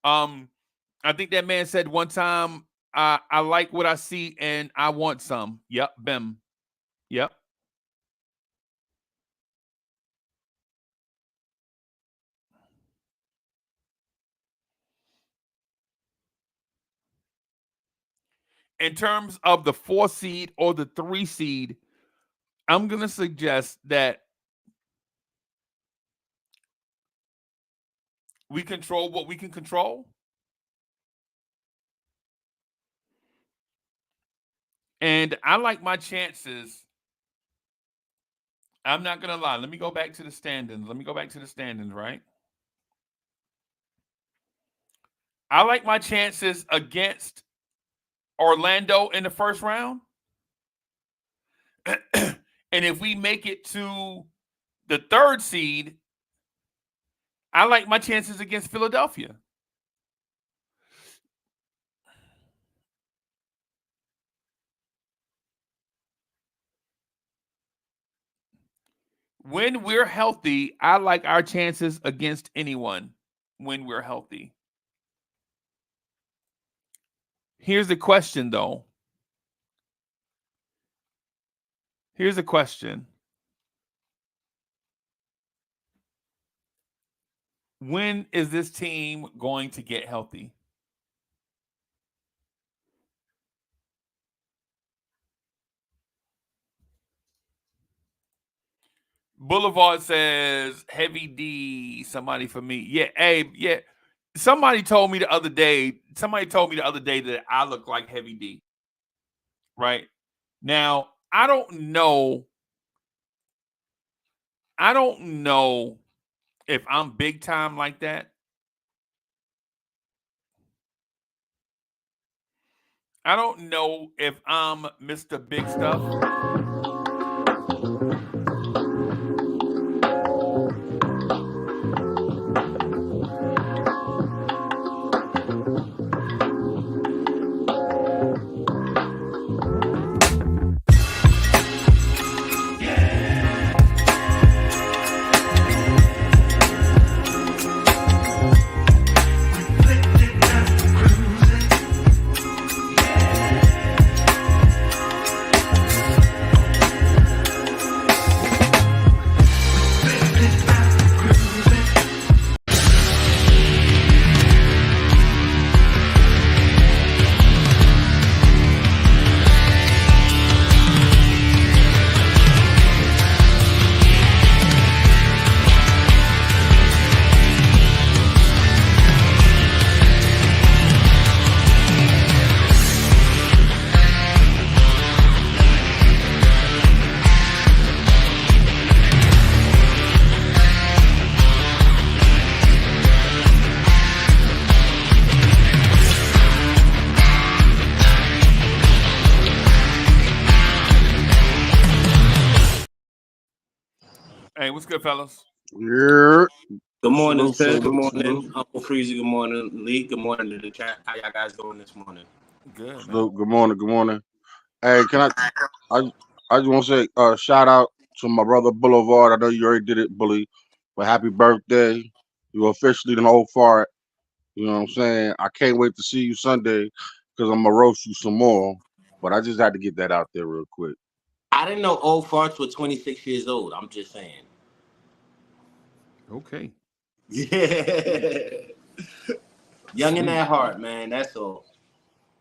Speaker 7: I think that man said one time, I like what I see and I want some. Yep, Bim. Yep. In terms of the 4 seed or the 3 seed, I'm going to suggest that we control what we can control. And I like my chances. I'm not going to lie. Let me go back to the standings. Right? I like my chances against Orlando in the first round. And if we make it to the 3rd seed, I like my chances against Philadelphia. When we're healthy, I like our chances against anyone when we're healthy. Here's the question, though. Here's a question. When is this team going to get healthy? Boulevard says, Heavy D, somebody for me. Yeah, hey, yeah. Somebody told me the other day that I look like Heavy D. Right? Now, I don't know if I'm big time like that. I don't know if I'm Mr. Big Stuff. Hey, what's good, fellas?
Speaker 2: Yeah.
Speaker 8: Good morning,
Speaker 2: Salute,
Speaker 8: Ted. Good
Speaker 2: salute,
Speaker 8: morning, Uncle Freezy. Good morning, Lee. Good morning to the chat. How y'all guys doing this morning?
Speaker 7: Good, man.
Speaker 2: salute. Good morning. Good morning. Hey, I just want to say shout out to my brother Boulevard. I know you already did it, Bully. But happy birthday. You're officially an old fart. You know what I'm saying? I can't wait to see you Sunday because I'm going to roast you some more. But I just had to get that out there real quick.
Speaker 8: I didn't know old farts were 26 years old. I'm just saying.
Speaker 7: Okay.
Speaker 8: Yeah. Young in that heart, man. That's all.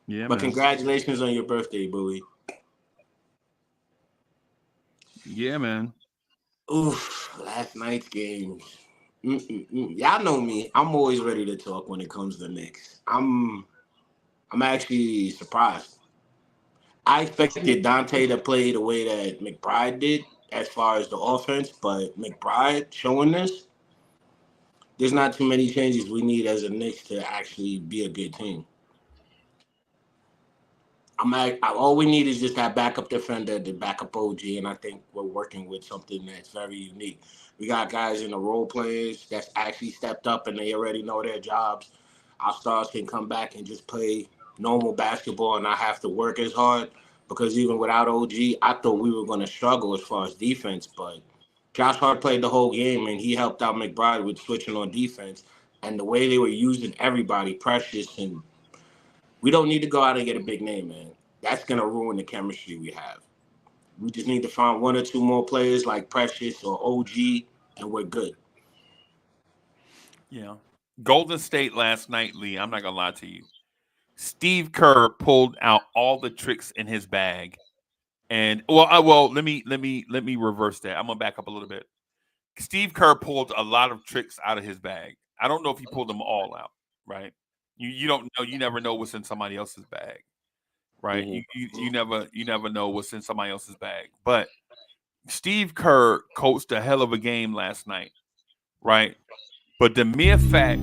Speaker 7: Yeah,
Speaker 8: but
Speaker 7: man.
Speaker 8: Congratulations on your birthday, Bully.
Speaker 7: Yeah, man.
Speaker 8: Oof, last night's games. Y'all know me. I'm always ready to talk when it comes to Knicks. I'm actually surprised. I expected Dante to play the way that McBride did as far as the offense, but McBride showing this, there's not too many changes we need as a Knicks to actually be a good team. All we need is just that backup defender, the backup OG, and I think we're working with something that's very unique. We got guys in the role players that's actually stepped up and they already know their jobs. Our stars can come back and just play normal basketball and not have to work as hard because even without OG, I thought we were going to struggle as far as defense, but Josh Hart played the whole game and he helped out McBride with switching on defense. And the way they were using everybody, Precious, and we don't need to go out and get a big name, man. That's going to ruin the chemistry we have. We just need to find one or two more players like Precious or OG, and we're good.
Speaker 7: Yeah. Golden State last night, Lee, I'm not going to lie to you. Steve Kerr pulled out all the tricks in his bag. And let me reverse that. I'm going to back up a little bit. Steve Kerr pulled a lot of tricks out of his bag. I don't know if he pulled them all out, right? You don't know. You never know what's in somebody else's bag, right?
Speaker 2: Mm-hmm.
Speaker 7: You never know what's in somebody else's bag. But Steve Kerr coached a hell of a game last night, right? But the mere fact.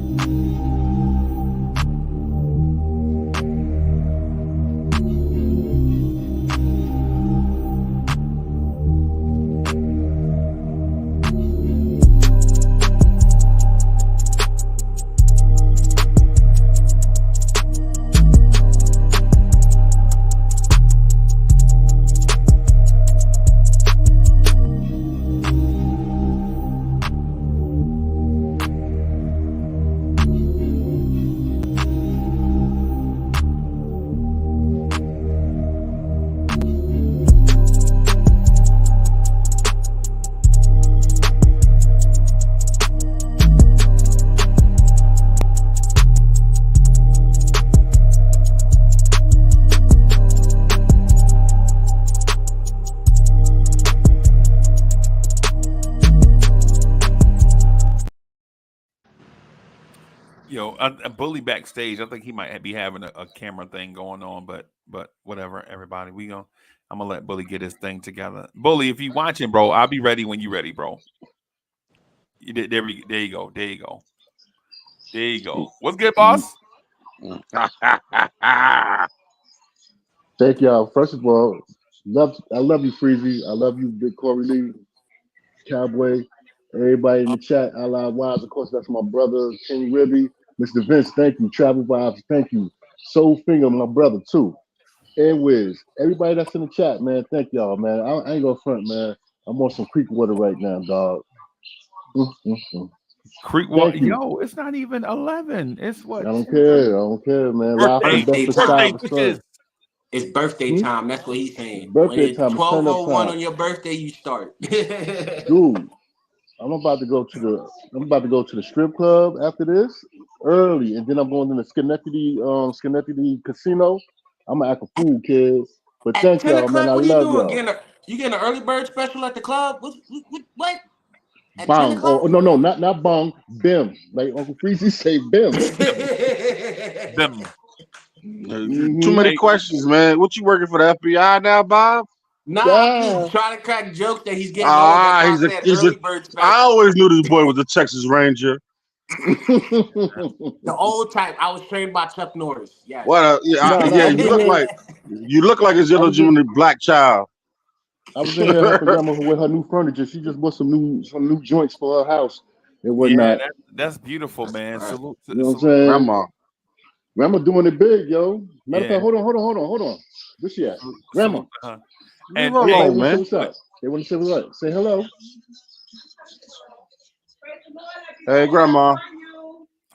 Speaker 7: A Bully backstage. I think he might be having a camera thing going on, but whatever. Everybody, I'm gonna let Bully get his thing together. Bully, if you watching, bro, I'll be ready when you ready, bro. There you go. There you go. What's good, boss?
Speaker 9: Thank y'all. First of all, I love you, Freezy. I love you, Big Corey Lee, Cowboy. Everybody in the chat, Allied Wise, of course, that's my brother, King Ribby. Mr. Vince, thank you. Travel Vibes, thank you. Soul Finger, my brother, too. And Wiz. Everybody that's in the chat, man, thank y'all, man. I ain't gonna front, man. I'm on some creek water right now, dog.
Speaker 7: Creek water, yo, it's not even 11. It's what?
Speaker 9: I don't care, man. Live from
Speaker 7: Birthday,
Speaker 8: it's birthday time. That's what he's saying.
Speaker 9: Birthday time.
Speaker 8: 12:01 on your birthday, you start.
Speaker 9: Dude, I'm about to go to the strip club after this early, and then I'm going to the Schenectady casino. I'm gonna act a fool, kids. But thank y'all, man. I love y'all.
Speaker 8: You getting an early bird special at the club? What?
Speaker 9: Bong. Oh no, not bong. Bim. Like Uncle Freezy say, bim.
Speaker 7: Bim.
Speaker 2: Too many questions, man. What you working for the FBI now, Bob?
Speaker 8: Nah, he's trying to crack jokes that he's getting old. That's early bird special.
Speaker 2: I always knew this boy was a Texas Ranger.
Speaker 8: The old type. I was trained by Chuck Norris. Yes.
Speaker 2: You look like his illegitimate black child.
Speaker 9: I was in here helping grandma with her new furniture. She just bought some new joints for her house and
Speaker 7: Yeah,
Speaker 9: whatnot.
Speaker 7: that's beautiful, man.
Speaker 8: Right.
Speaker 7: Salute,
Speaker 9: You know what I'm
Speaker 7: salute.
Speaker 9: saying?
Speaker 2: Grandma.
Speaker 9: Grandma doing it big, yo. Matter of
Speaker 7: Yeah,
Speaker 9: fact, hold on. Where she at? Grandma.
Speaker 7: salute to her.
Speaker 2: Leave
Speaker 7: And
Speaker 2: her
Speaker 7: hey,
Speaker 9: Everybody
Speaker 2: alone,
Speaker 9: want to say
Speaker 2: man.
Speaker 9: what's up. They want to say what's up. Say hello.
Speaker 2: Hey, grandma.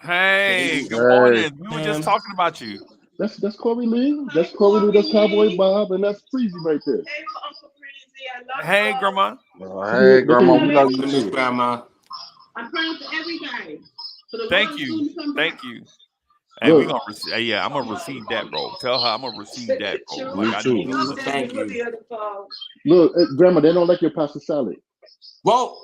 Speaker 7: hey, good
Speaker 2: Hey.
Speaker 7: morning. We were just talking about you.
Speaker 9: That's Corey Lee. That's Corey Lee. That's Cowboy Bob, and that's Freezy right there.
Speaker 7: Hey, grandma.
Speaker 2: Hey, grandma. We love you
Speaker 8: Miss
Speaker 2: too.
Speaker 8: Grandma.
Speaker 10: I'm praying for everybody. For the
Speaker 7: Thank
Speaker 10: Lord
Speaker 7: you,
Speaker 10: soon to come back.
Speaker 7: thank you. Hey, we
Speaker 9: Look,
Speaker 7: gonna receive. Hey, yeah, I'm gonna receive that, bro. Tell her I'm gonna receive that, bro. Like
Speaker 2: Me
Speaker 7: I
Speaker 2: too.
Speaker 7: need to.
Speaker 8: Please, thank you.
Speaker 9: look, Grandma. They don't like your pasta salad.
Speaker 8: Whoa,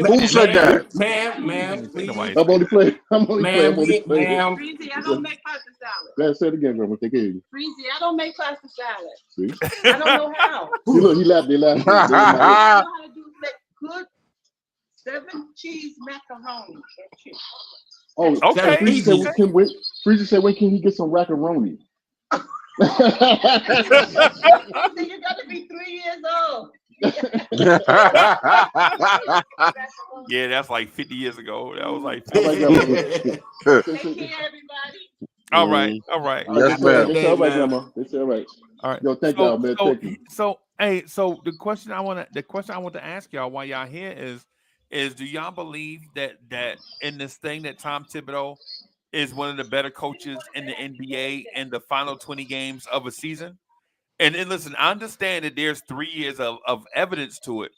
Speaker 2: Who said that?
Speaker 8: ma'am,
Speaker 7: Ain't nobody
Speaker 8: please.
Speaker 9: I'm
Speaker 7: say
Speaker 9: only
Speaker 7: that.
Speaker 9: playing. I'm only playing.
Speaker 8: Ma'am.
Speaker 10: Freezy, I don't make pasta salad.
Speaker 9: Let's say it again, Grandma. Take it easy.
Speaker 10: Freezy, I don't make pasta salad.
Speaker 9: See?
Speaker 10: I don't know how.
Speaker 9: See, look, he laughed. They laughed. They in my head.
Speaker 10: I know how to do good 7-cheese macaroni.
Speaker 9: Oh,
Speaker 7: Okay,
Speaker 9: Freezy said,
Speaker 7: okay.
Speaker 9: Freezy said, when can he get some macaroni?
Speaker 10: Freezy, you got to be 3 years old.
Speaker 7: Yeah, that's like 50 years ago. That was like
Speaker 9: All
Speaker 7: 50
Speaker 9: right,
Speaker 7: years
Speaker 9: Grandma.
Speaker 7: ago.
Speaker 10: Take care, everybody.
Speaker 7: All right, all right,
Speaker 2: Yes,
Speaker 9: They
Speaker 2: ma'am.
Speaker 9: say all right,
Speaker 8: Ma'am.
Speaker 9: Grandma. They say all right.
Speaker 7: all right.
Speaker 9: Yo, thank y'all, man. Thank you.
Speaker 7: Hey, so the question I want to ask y'all while y'all here is do y'all believe that in this thing that Tom Thibodeau is one of the better coaches in the NBA in the final 20 games of a season? And listen, I understand that there's 3 years of evidence to it,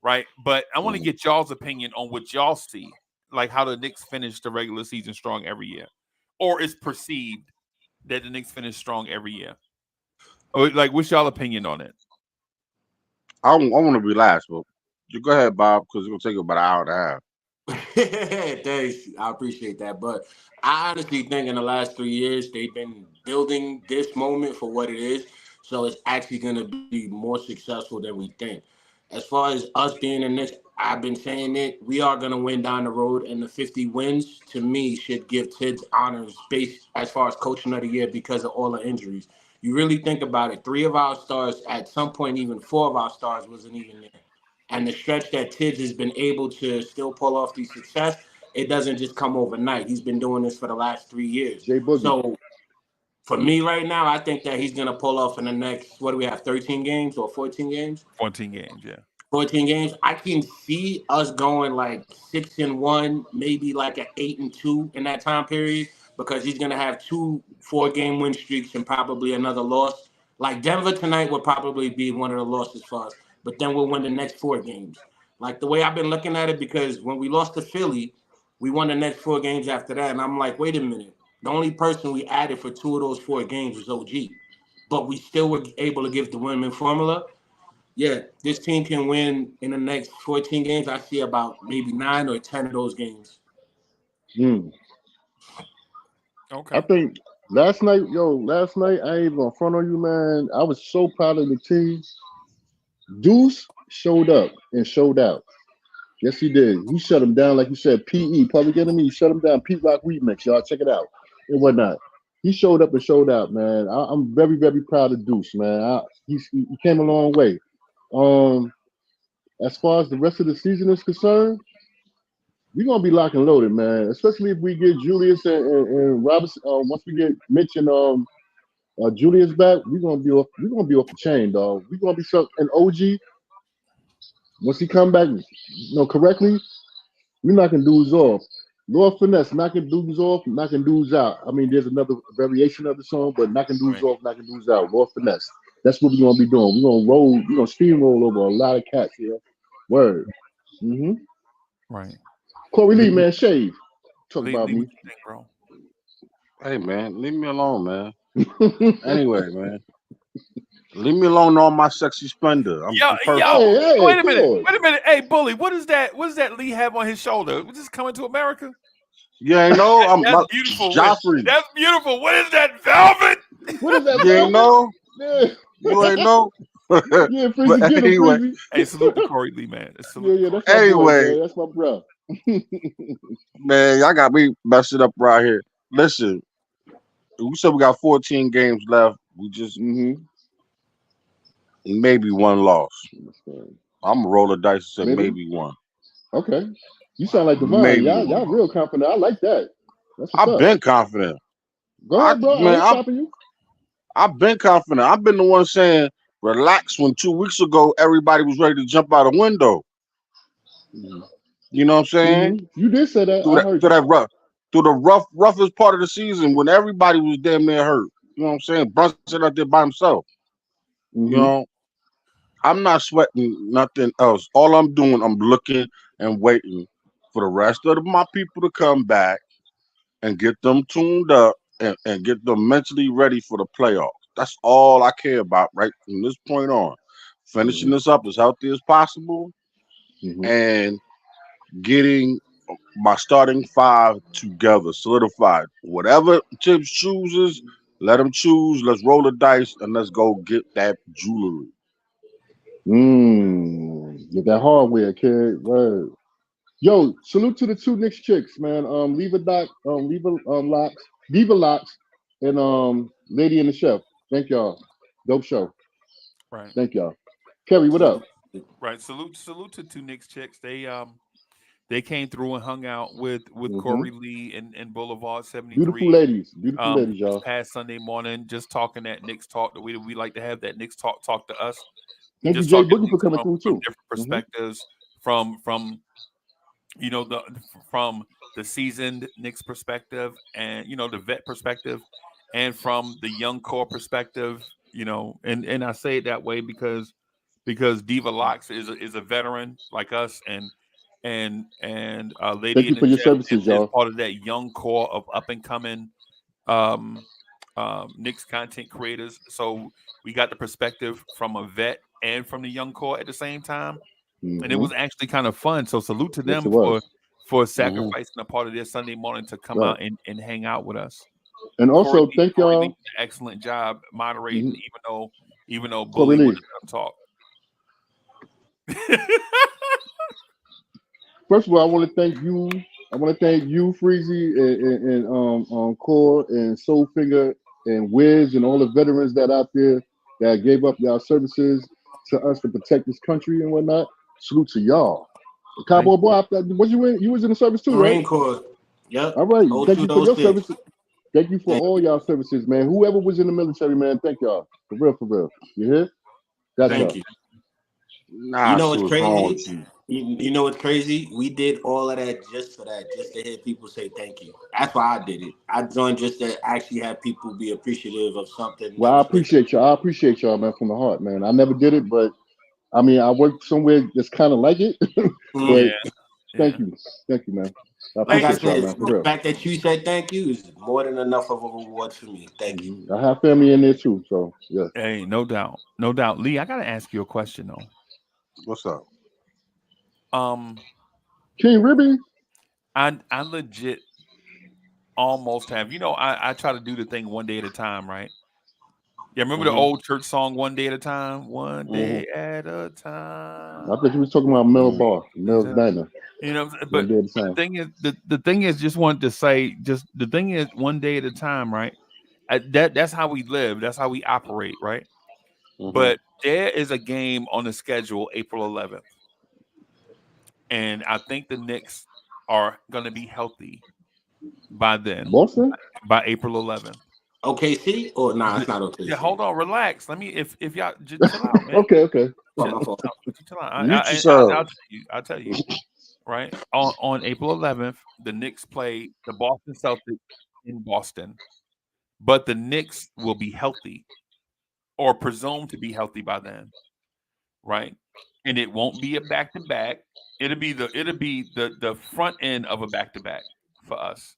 Speaker 7: right? But I want to get y'all's opinion on what y'all see, like how the Knicks finish the regular season strong every year, or is perceived that the Knicks finish strong every year. Or, like, what's y'all opinion on it?
Speaker 2: I want to be last, but you go ahead, Bob, because it's gonna take about an hour and a half.
Speaker 8: Thanks. I appreciate that. But I honestly think in the last 3 years, they've been building this moment for what it is. So it's actually going to be more successful than we think. As far as us being in this, I've been saying it. We are going to win down the road. And the 50 wins, to me, should give Tibbs honors based as far as coaching of the year because of all the injuries. You really think about it. 3 of our stars, at some point, even 4 of our stars wasn't even there. And the stretch that Tibbs has been able to still pull off the success, it doesn't just come overnight. He's been doing this for the last 3 years.
Speaker 9: Jay Boogie.
Speaker 8: So for me right now, I think that he's going to pull off in the next, what do we have, 13 games or 14 games?
Speaker 7: 14 games, yeah.
Speaker 8: 14 games. I can see us going like 6-1, maybe like an 8-2 in that time period because he's going to have 2 4-game win streaks and probably another loss. Like Denver tonight would probably be one of the losses for us, but then we'll win the next 4 games. Like the way I've been looking at it, because when we lost to Philly, we won the next 4 games after that. And I'm like, wait a minute. The only person we added for 2 of those 4 games was OG, but we still were able to give the winning formula. Yeah, this team can win in the next 14 games. I see about maybe 9 or 10 of those games.
Speaker 7: Okay.
Speaker 9: I think last night, I ain't even gonna front on you, man. I was so proud of the team. Deuce showed up and showed out. Yes, he did. He shut him down, like you said, PE, Public Enemy. He shut him down. Pete Rock Remix, y'all check it out and whatnot. He showed up and showed out, man. I'm very, very proud of Deuce, man. He came a long way. As far as the rest of the season is concerned, we're gonna be lock and loaded, man. Especially if we get Julius and Robinson. Once we get Mitch and Julius back, we're gonna be off. We're gonna be off the chain, dog. We're gonna be so. And OG, once he come back, correctly, we're knocking dudes off. Lord Finesse, knocking dudes off, knocking dudes out. I mean, there's another variation of the song, but knocking dudes off, knocking dudes out. Lord Finesse. That's what we're gonna be doing. We're gonna roll. We're gonna steamroll over a lot of cats here. Word.
Speaker 7: Right.
Speaker 9: Corey Lee, man, shave. Talk
Speaker 7: Lee,
Speaker 9: about
Speaker 7: what
Speaker 9: me.
Speaker 7: you think, bro?
Speaker 2: Hey, man, leave me alone, man. Anyway, man, leave me alone, all my sexy splendor. I'm perfect.
Speaker 9: Hey,
Speaker 7: wait a minute.
Speaker 9: pause.
Speaker 7: Wait a minute. Hey, Bully, what is that? What does that Lee have on his shoulder? Was this coming to America?
Speaker 2: You ain't know? I'm
Speaker 7: That's beautiful.
Speaker 2: Joffrey.
Speaker 7: That's beautiful. What is that? Velvet?
Speaker 9: What is that?
Speaker 2: You ain't know?
Speaker 9: Yeah.
Speaker 2: You ain't know?
Speaker 9: Yeah, Freezy,
Speaker 2: But
Speaker 9: get him,
Speaker 2: anyway,
Speaker 9: Freezy.
Speaker 7: Hey, salute to Corey Lee, man. Salute.
Speaker 9: Yeah, that's my boy,
Speaker 2: anyway,
Speaker 9: man. That's my bro.
Speaker 2: man, y'all got me messing up right here. Listen, we said we got 14 games left. We just maybe one loss. I'm gonna roll the dice and say
Speaker 9: Maybe.
Speaker 2: maybe one.
Speaker 9: Okay. You sound like Divine.
Speaker 2: Maybe
Speaker 9: Y'all
Speaker 2: one.
Speaker 9: real confident. I like that. That's what's
Speaker 2: I've
Speaker 9: up.
Speaker 2: been confident.
Speaker 9: Go ahead, bro. I
Speaker 2: Man,
Speaker 9: ain't stopping you.
Speaker 2: I've been confident. I've been the one saying relax when 2 weeks ago everybody was ready to jump out a window. You know what I'm saying?
Speaker 9: You did say that.
Speaker 2: Through
Speaker 9: I
Speaker 2: that
Speaker 9: heard
Speaker 2: through
Speaker 9: you.
Speaker 2: that rough through the roughest part of the season when everybody was damn near hurt. You know what I'm saying? Brunson out there by himself. You
Speaker 9: Mm-hmm.
Speaker 2: know, I'm not sweating nothing else. All I'm doing, I'm looking and waiting for the rest of my people to come back and get them tuned up and get them mentally ready for the playoffs. That's all I care about right from this point on. Finishing this up as healthy as possible
Speaker 9: Mm-hmm.
Speaker 2: and getting my starting five together, solidified. Whatever Tibbs chooses, let him choose. Let's roll the dice and let's go get that jewelry.
Speaker 9: Get that hardware, kid. Word. Yo, salute to the two Knicks chicks, man. Locks, Diva Locks, and Lady and the Chef. Thank y'all. Dope show.
Speaker 7: Right.
Speaker 9: Thank y'all. Kerry, what up?
Speaker 7: Right. Salute to two Knicks chicks. They came through and hung out with
Speaker 9: Mm-hmm.
Speaker 7: Corey Lee and Boulevard
Speaker 9: Beautiful
Speaker 7: 73
Speaker 9: ladies. Beautiful ladies,
Speaker 7: this
Speaker 9: y'all.
Speaker 7: past Sunday morning, just talking that Knicks talk that we like to have that Knicks talk to us.
Speaker 9: Thank you,
Speaker 7: Just
Speaker 9: Jay
Speaker 7: talking
Speaker 9: Boogie, for
Speaker 7: Knicks
Speaker 9: coming through
Speaker 7: from
Speaker 9: too.
Speaker 7: different perspectives, from you know from the seasoned Knicks perspective and the vet perspective, and from the young core perspective. And I say it that way because Diva Locks is a veteran like us, and
Speaker 9: Thank
Speaker 7: Lady
Speaker 9: you
Speaker 7: in
Speaker 9: for
Speaker 7: the
Speaker 9: your
Speaker 7: Chef
Speaker 9: services,
Speaker 7: is
Speaker 9: y'all.
Speaker 7: part of that young core of up and coming um, Knicks content creators. So we got the perspective from a vet and from the young core at the same time, and it
Speaker 9: Mm-hmm.
Speaker 7: was actually kind of fun. So salute to
Speaker 9: Yes, it
Speaker 7: them
Speaker 9: was.
Speaker 7: for
Speaker 2: Mm-hmm.
Speaker 7: sacrificing a part of their Sunday morning to come
Speaker 9: Right.
Speaker 7: out and hang out with us.
Speaker 9: And also, thank
Speaker 7: Corey Lee
Speaker 9: y'all.
Speaker 7: did an excellent job moderating,
Speaker 9: Mm-hmm.
Speaker 7: even though
Speaker 9: Corey
Speaker 7: Bully
Speaker 9: Lee.
Speaker 7: wouldn't let them talk.
Speaker 9: First of all, I want to thank you. I want to thank you, Freezy, and Core and Soulfinger and Wiz and all the veterans that out there that gave up y'all services to us to protect this country and whatnot. Salute to y'all.
Speaker 7: Thank
Speaker 9: Cowboy
Speaker 7: you.
Speaker 9: Boy, was you in? You was in the service too, right?
Speaker 8: Marine Corps. Yep.
Speaker 9: All right. Thank you for your
Speaker 8: 0206.
Speaker 9: services. Thank you for
Speaker 8: Thank
Speaker 9: all
Speaker 8: you.
Speaker 9: y'all services, man. Whoever was in the military, man. Thank y'all. For real, for real. You hear? That's
Speaker 7: Thank
Speaker 8: Thank
Speaker 9: y'all.
Speaker 7: you.
Speaker 8: you. You
Speaker 2: Nah,
Speaker 8: know
Speaker 2: see
Speaker 8: what's
Speaker 2: what's wrong with
Speaker 8: crazy?
Speaker 2: you.
Speaker 8: You know what's crazy? We did all of that just for that, just to hear people say thank you. That's why I did it. I joined just to actually have people be appreciative of something
Speaker 9: Well,
Speaker 8: that
Speaker 9: I
Speaker 8: was bigger.
Speaker 9: appreciate y'all. I appreciate y'all, man, from the heart, man. I never did it, but I mean, I worked somewhere that's kind of like it.
Speaker 8: Mhm.
Speaker 9: But
Speaker 7: Yeah,
Speaker 9: thank
Speaker 7: yeah.
Speaker 9: you. Thank you, man. I
Speaker 8: Like I
Speaker 7: Hey,
Speaker 9: appreciate y'all,
Speaker 8: said,
Speaker 9: man, for
Speaker 8: the
Speaker 9: real.
Speaker 8: fact that you said thank you is more than enough of a reward for me. Thank you.
Speaker 9: I have family in there too, so yeah.
Speaker 7: hey, no doubt, no doubt. Lee, I gotta ask you a question though.
Speaker 2: What's up?
Speaker 7: Um,
Speaker 9: King Ribby.
Speaker 7: I legit almost have. I try to do the thing one day at a time, right? Yeah, remember the
Speaker 2: Mm-hmm.
Speaker 7: old church song, "One Day at a Time"? One
Speaker 2: Mm-hmm.
Speaker 7: day at a
Speaker 9: I
Speaker 7: time.
Speaker 9: thought you was talking about Mel
Speaker 2: Mm-hmm.
Speaker 9: Bar, Mel's Diner. One
Speaker 7: But
Speaker 9: day at a
Speaker 7: the
Speaker 9: time.
Speaker 7: thing is, the thing is, just wanted to say, just the thing is, one day at a time, right? That's how we live. That's how we operate, right?
Speaker 2: Mm-hmm.
Speaker 7: But there is a game on the schedule, April 11th, and I think the Knicks are going to be healthy by then,
Speaker 9: Boston?
Speaker 7: by April 11th.
Speaker 8: OKC or nah, it's not
Speaker 7: Yeah,
Speaker 8: OKC.
Speaker 7: hold on, relax. Let me, if y'all just chill out, man.
Speaker 9: Okay, okay.
Speaker 8: Oh, my fault.
Speaker 7: Chill out.
Speaker 2: Mute
Speaker 7: I'll
Speaker 2: yourselves.
Speaker 7: tell you. I'll tell you. Right on April 11th, the Knicks play the Boston Celtics in Boston, but the Knicks will be healthy or presumed to be healthy by then, right? And it won't be a back to back. It'll be the front end of a back to back for us,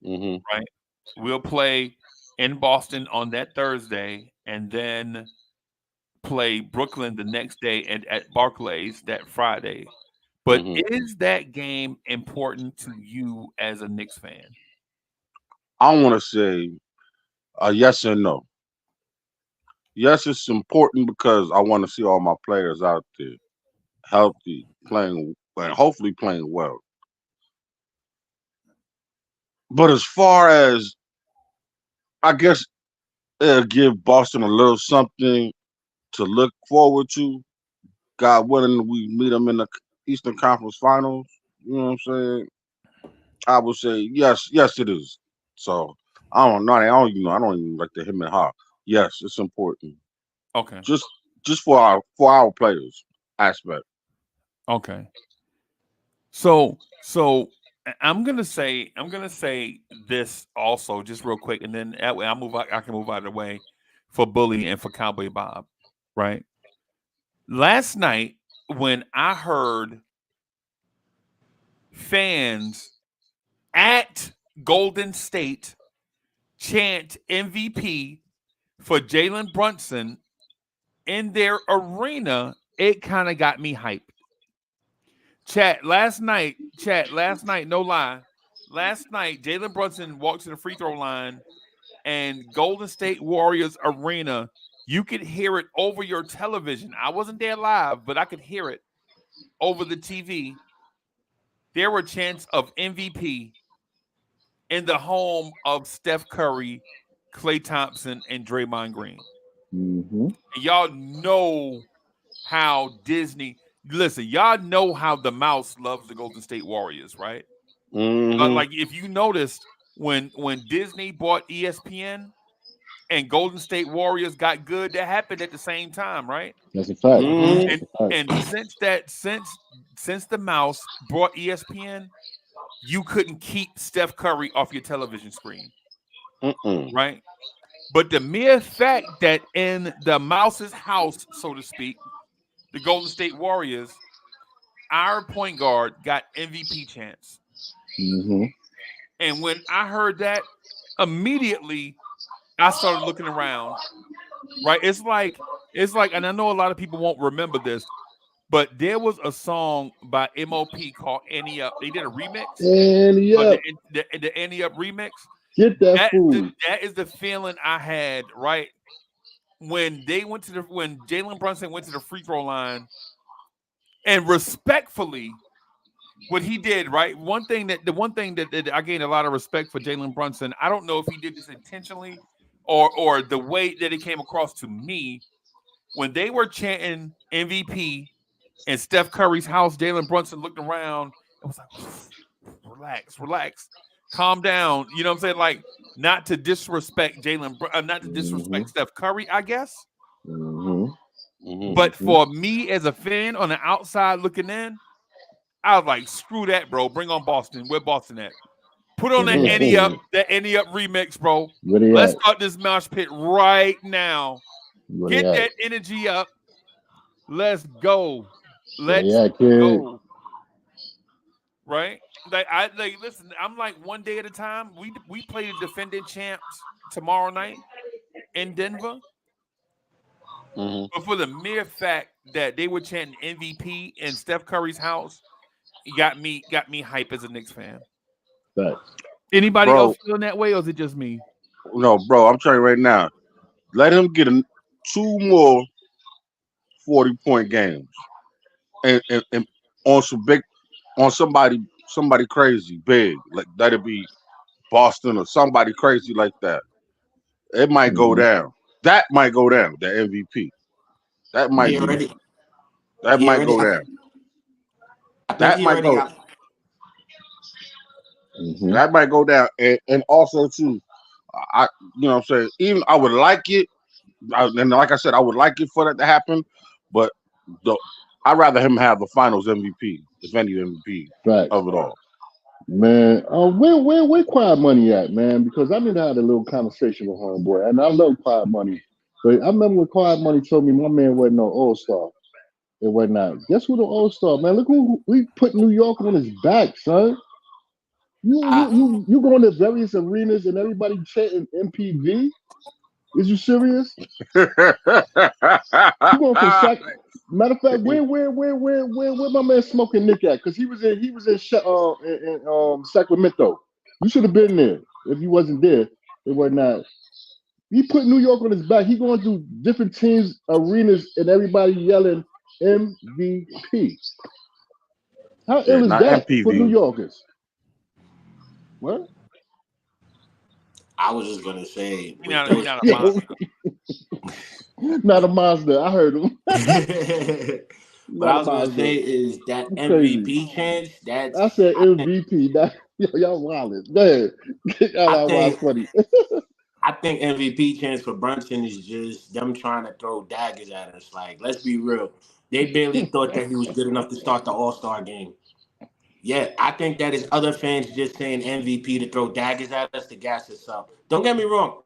Speaker 2: Mm-hmm.
Speaker 7: right? We'll play in Boston on that Thursday, and then play Brooklyn the next day at Barclays that Friday. But
Speaker 2: Mm-hmm.
Speaker 7: is that game important to you as a Knicks fan?
Speaker 2: I want to say yes and no. Yes, it's important because I want to see all my players out there healthy, playing, and hopefully playing well. But as far as I guess it'll give Boston a little something to look forward to. God willing, we meet them in the Eastern Conference Finals. You know what I'm saying? I would say yes, it is. So I don't know. I don't even like the him and her. Yes, it's important.
Speaker 7: Okay.
Speaker 2: Just for our players aspect.
Speaker 7: Okay. So I'm gonna say this also just real quick, and then that way I can move out of the way for Bully and for Cowboy Bob, right? Last night when I heard fans at Golden State chant MVP for Jalen Brunson in their arena, it kind of got me hyped. Chat, last night, no lie. Last night, Jalen Brunson walked to the free throw line and Golden State Warriors arena. You could hear it over your television. I wasn't there live, but I could hear it over the TV. There were chants of MVP in the home of Steph Curry, Klay Thompson, and Draymond Green.
Speaker 9: Mm-hmm.
Speaker 7: And y'all know how Disney. Listen, y'all know how the mouse loves the Golden State Warriors, right?
Speaker 2: Mm-hmm.
Speaker 7: Like if you noticed when Disney bought ESPN and Golden State Warriors got good, that happened at the same time, right?
Speaker 9: That's a fact.
Speaker 2: Mm-hmm.
Speaker 9: That's a fact.
Speaker 7: And since the mouse brought ESPN, you couldn't keep Steph Curry off your television screen, right? But the mere fact that in the mouse's house, so to speak, the Golden State Warriors, our point guard got MVP chance.
Speaker 9: Mm-hmm.
Speaker 7: And when I heard that, immediately I started looking around. Right? It's like, and I know a lot of people won't remember this, but there was a song by MOP called Annie Up. They did a remix.
Speaker 9: Annie Up.
Speaker 7: The Annie Up remix.
Speaker 9: Get that food.
Speaker 7: That is the feeling I had, right? When Jalen Brunson went to the free throw line, and respectfully, what he did, right? The one thing that I gained a lot of respect for Jalen Brunson. I don't know if he did this intentionally or the way that it came across to me when they were chanting MVP in Steph Curry's house. Jalen Brunson looked around and was like, relax, calm down. You know what I'm saying? Like, not to disrespect not to disrespect Steph Curry, I guess. But for me as a fan on the outside looking in, I was like, screw that, bro. Bring on Boston. Where Boston at? Put on that Annie Up remix, bro. Let's start this mosh pit right now. Get that energy up. Let's go. Let's go. Right? Listen, I'm like one day at a time. We play the defending champs tomorrow night in Denver. But for the mere fact that they were chanting MVP in Steph Curry's house, it got me hype as a Knicks fan.
Speaker 9: Facts.
Speaker 7: Anybody else feeling that way, or is it just me?
Speaker 2: No, bro. I'm telling you right now. Let him get 2 more 40-point games, and on somebody crazy big, like that'd be Boston or somebody crazy like that. It might go down. That might go down. The MVP. That might go down. That might go. That might go down. And also too, you know what I'm saying, even I would like it, and like I said, I would like it for that to happen, but I'd rather him have the finals MVP, if any MVP of it all.
Speaker 9: Man, where Quiet Money at, man? Because I need to have a little conversation with homeboy, and I love Quiet Money. But I remember when Quiet Money told me my man wasn't no All-Star. It was not. Guess who the All-Star, man? Look who we put New York on his back, son. You going to various arenas and everybody chanting MPV? Is you serious? You going from matter of fact, where my man Smoking Nick at? Because he was in Sacramento. You should have been there. If you wasn't there, it was not. He put New York on his back. He going to different teams, arenas, and everybody yelling MVP. How ill is that MPV for New Yorkers? What?
Speaker 8: I was just gonna say,
Speaker 9: Not a Mazda. I heard him.
Speaker 8: What
Speaker 9: Not
Speaker 8: I
Speaker 9: a
Speaker 8: was gonna say
Speaker 9: Mazda.
Speaker 8: is that
Speaker 9: You crazy.
Speaker 8: MVP chance.
Speaker 9: I said
Speaker 8: I think
Speaker 9: MVP. Not, y'all wildin'. Go ahead.
Speaker 8: I
Speaker 9: Y'all wild
Speaker 8: think
Speaker 9: funny.
Speaker 8: I think MVP chance for Brunson is just them trying to throw daggers at us. Like, let's be real. They barely thought that he was good enough to start the All-Star game. Yeah, I think that is other fans just saying MVP to throw daggers at us to gas us up. Don't get me wrong.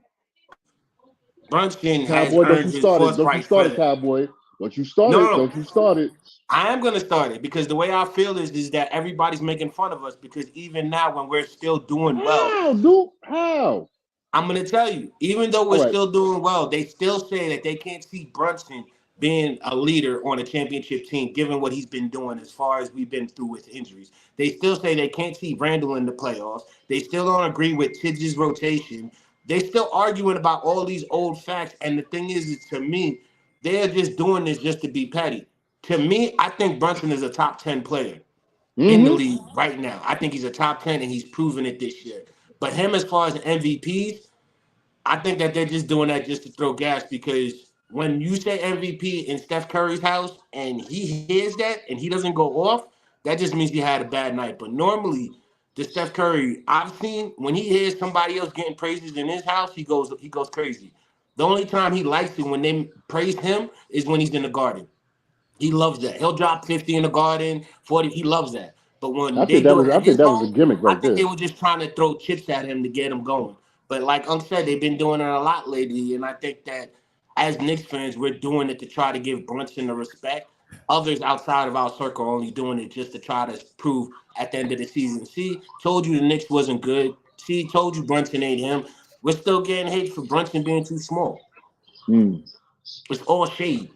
Speaker 8: Brunson has
Speaker 9: Cowboy, don't
Speaker 8: earned
Speaker 9: you
Speaker 8: his
Speaker 9: start it. Don't you
Speaker 8: forthright
Speaker 9: start it,
Speaker 8: credit.
Speaker 9: Cowboy. Don't you start
Speaker 8: No,
Speaker 9: it.
Speaker 8: no, no.
Speaker 9: Don't you start it.
Speaker 8: I am gonna start it because the way I feel is that everybody's making fun of us because even now when we're still doing well,
Speaker 9: How, dude? How?
Speaker 8: I'm gonna tell you, even though
Speaker 9: All
Speaker 8: we're
Speaker 9: right.
Speaker 8: still doing well, they still say that they can't see Brunson being a leader on a championship team, given what he's been doing as far as we've been through with injuries. They still say they can't see Randall in the playoffs. They still don't agree with Tidge's rotation. They still arguing about all these old facts. And the thing is to me, they're just doing this just to be petty. To me, I think Brunson is a top 10 player in the
Speaker 9: Mm-hmm.
Speaker 8: league right now. I think he's a top 10 and he's proven it this year. But him as far as MVPs, I think that they're just doing that just to throw gas because when you say MVP in Steph Curry's house and he hears that and he doesn't go off, that just means he had a bad night. But normally, the Steph Curry I've seen, when he hears somebody else getting praises in his house, he goes crazy. The only time he likes it when they praise him is when he's in the garden. He loves that. He'll drop 50 in the garden, 40. He loves that. But when they do it
Speaker 9: I
Speaker 8: at
Speaker 9: think
Speaker 8: his
Speaker 9: that was a
Speaker 8: home,
Speaker 9: gimmick
Speaker 8: I
Speaker 9: right
Speaker 8: think they
Speaker 9: there.
Speaker 8: were just trying to throw chips at him to get him going. But like Unc said, they've been doing it a lot lately. And I think that as Knicks fans, we're doing it to try to give Brunson the respect. Others outside of our circle are only doing it just to try to prove at the end of the season. See, told you the Knicks wasn't good. See, told you Brunson ain't him. We're still getting hate for Brunson being too small.
Speaker 9: Mm.
Speaker 8: It's all shade.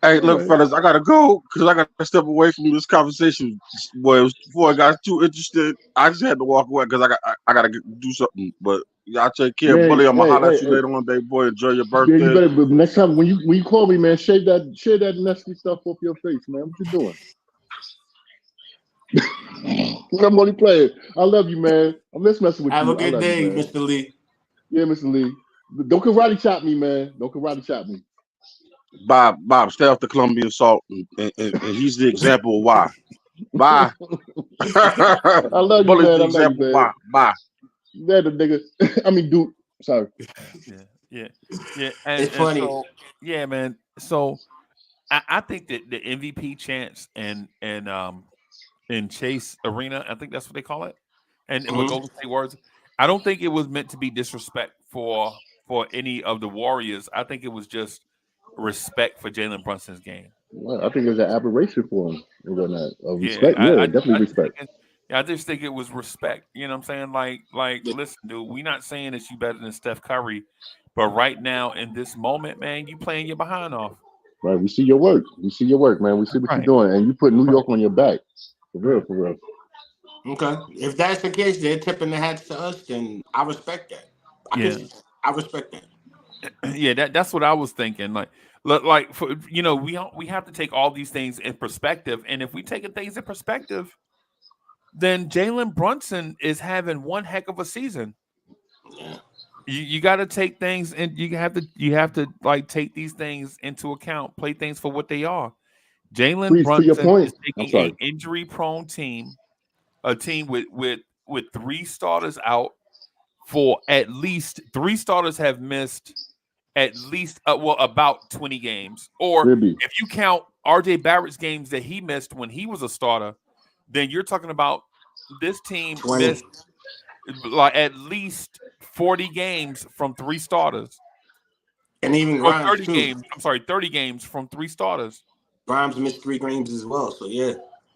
Speaker 2: Hey,
Speaker 9: All
Speaker 2: look,
Speaker 9: right.
Speaker 2: fellas, I gotta go because I gotta step away from this conversation. Boy, before I got too interested, I just had to walk away because I gotta do something. But y'all take care,
Speaker 9: Man,
Speaker 2: Bully. I'm gonna
Speaker 9: hey,
Speaker 2: holler
Speaker 9: hey,
Speaker 2: at you
Speaker 9: hey.
Speaker 2: later on, day boy. Enjoy your
Speaker 9: Yeah, you
Speaker 2: birthday.
Speaker 9: better. But next time when you call me, man, shave that nasty stuff off your face, man. What you doing? I'm only playing. I love you, man. I'm just messing with
Speaker 8: Have a
Speaker 9: you. I
Speaker 8: good
Speaker 9: love you,
Speaker 8: day,
Speaker 9: man.
Speaker 8: Mr. Lee.
Speaker 9: Yeah, Mr. Lee. Don't karate chop me, man. Don't karate chop me.
Speaker 2: Bob, stay off the Colombian salt, and he's the example of why. Bye.
Speaker 9: I love you,
Speaker 2: Bully's
Speaker 9: man.
Speaker 2: the
Speaker 9: I love you,
Speaker 2: example of
Speaker 9: man.
Speaker 2: why. Bye.
Speaker 9: That the nigga. I mean, dude. Sorry.
Speaker 7: Yeah, yeah, yeah, and
Speaker 8: It's funny.
Speaker 7: so yeah, man. So I think that the MVP chance and in Chase Arena, I think that's what they call it, and with
Speaker 8: Mhm.
Speaker 7: Golden State Warriors, I don't think it was meant to be disrespect for any of the Warriors. I think it was just respect for Jalen Brunson's game.
Speaker 9: Well, I think it's an aberration for him and whatnot.
Speaker 7: Yeah,
Speaker 9: Respect. Yeah, definitely
Speaker 7: I just
Speaker 9: respect.
Speaker 7: think I just think it was respect. You know what I'm saying? Like, listen, dude, we not saying that you better than Steph Curry, but right now in this moment, man, you playing your behind off.
Speaker 9: Right. We see your work. We see your work, man. We see what you're
Speaker 7: Right,
Speaker 9: doing. And you put New
Speaker 7: right,
Speaker 9: York on your back. For real,
Speaker 7: right.
Speaker 9: for real.
Speaker 8: Okay. If that's the case, they're tipping the hats to us, then I respect that.
Speaker 7: Yeah,
Speaker 8: I respect that.
Speaker 7: yeah. That's what I was thinking. Like for we have to take all these things in perspective, and if we take things in perspective, then Jalen Brunson is having one heck of a season.
Speaker 8: Yeah.
Speaker 7: You got to take things and you have to like take these things into account, play things for what they are. Jalen
Speaker 9: Please, to your
Speaker 7: Brunson is
Speaker 9: point. I'm
Speaker 7: taking a
Speaker 9: sorry.
Speaker 7: injury prone team, a team with three starters out for at least three starters have missed at least about 20 games. Or
Speaker 9: Ribby.
Speaker 7: if you count RJ Barrett's games that he missed when he was a starter, then you're talking about this team
Speaker 8: 20.
Speaker 7: missed like at least 40 games from three starters.
Speaker 8: And even
Speaker 7: Or
Speaker 8: Grimes
Speaker 7: 30
Speaker 8: too.
Speaker 7: games. I'm sorry, 30 games from three starters.
Speaker 8: Grimes missed 3 games as well. So yeah.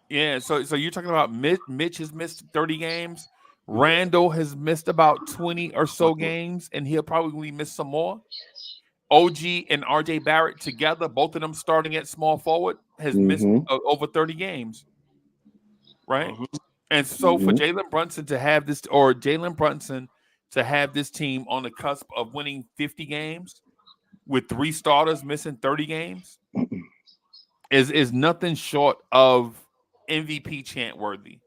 Speaker 7: Yeah, so you're talking about Mitch has missed 30 games. Randall has missed about 20 or so
Speaker 8: 20.
Speaker 7: games, and he'll probably miss some more. OG and RJ Barrett together, both of them starting at small forward, has missed
Speaker 9: Mm-hmm.
Speaker 7: over 30 games, right?
Speaker 8: Mhm.
Speaker 7: And so for
Speaker 9: Mm-hmm.
Speaker 7: Jalen Brunson to have this, or Jalen Brunson to have this team on the cusp of winning 50 games with three starters missing 30 games is nothing short of MVP chant worthy.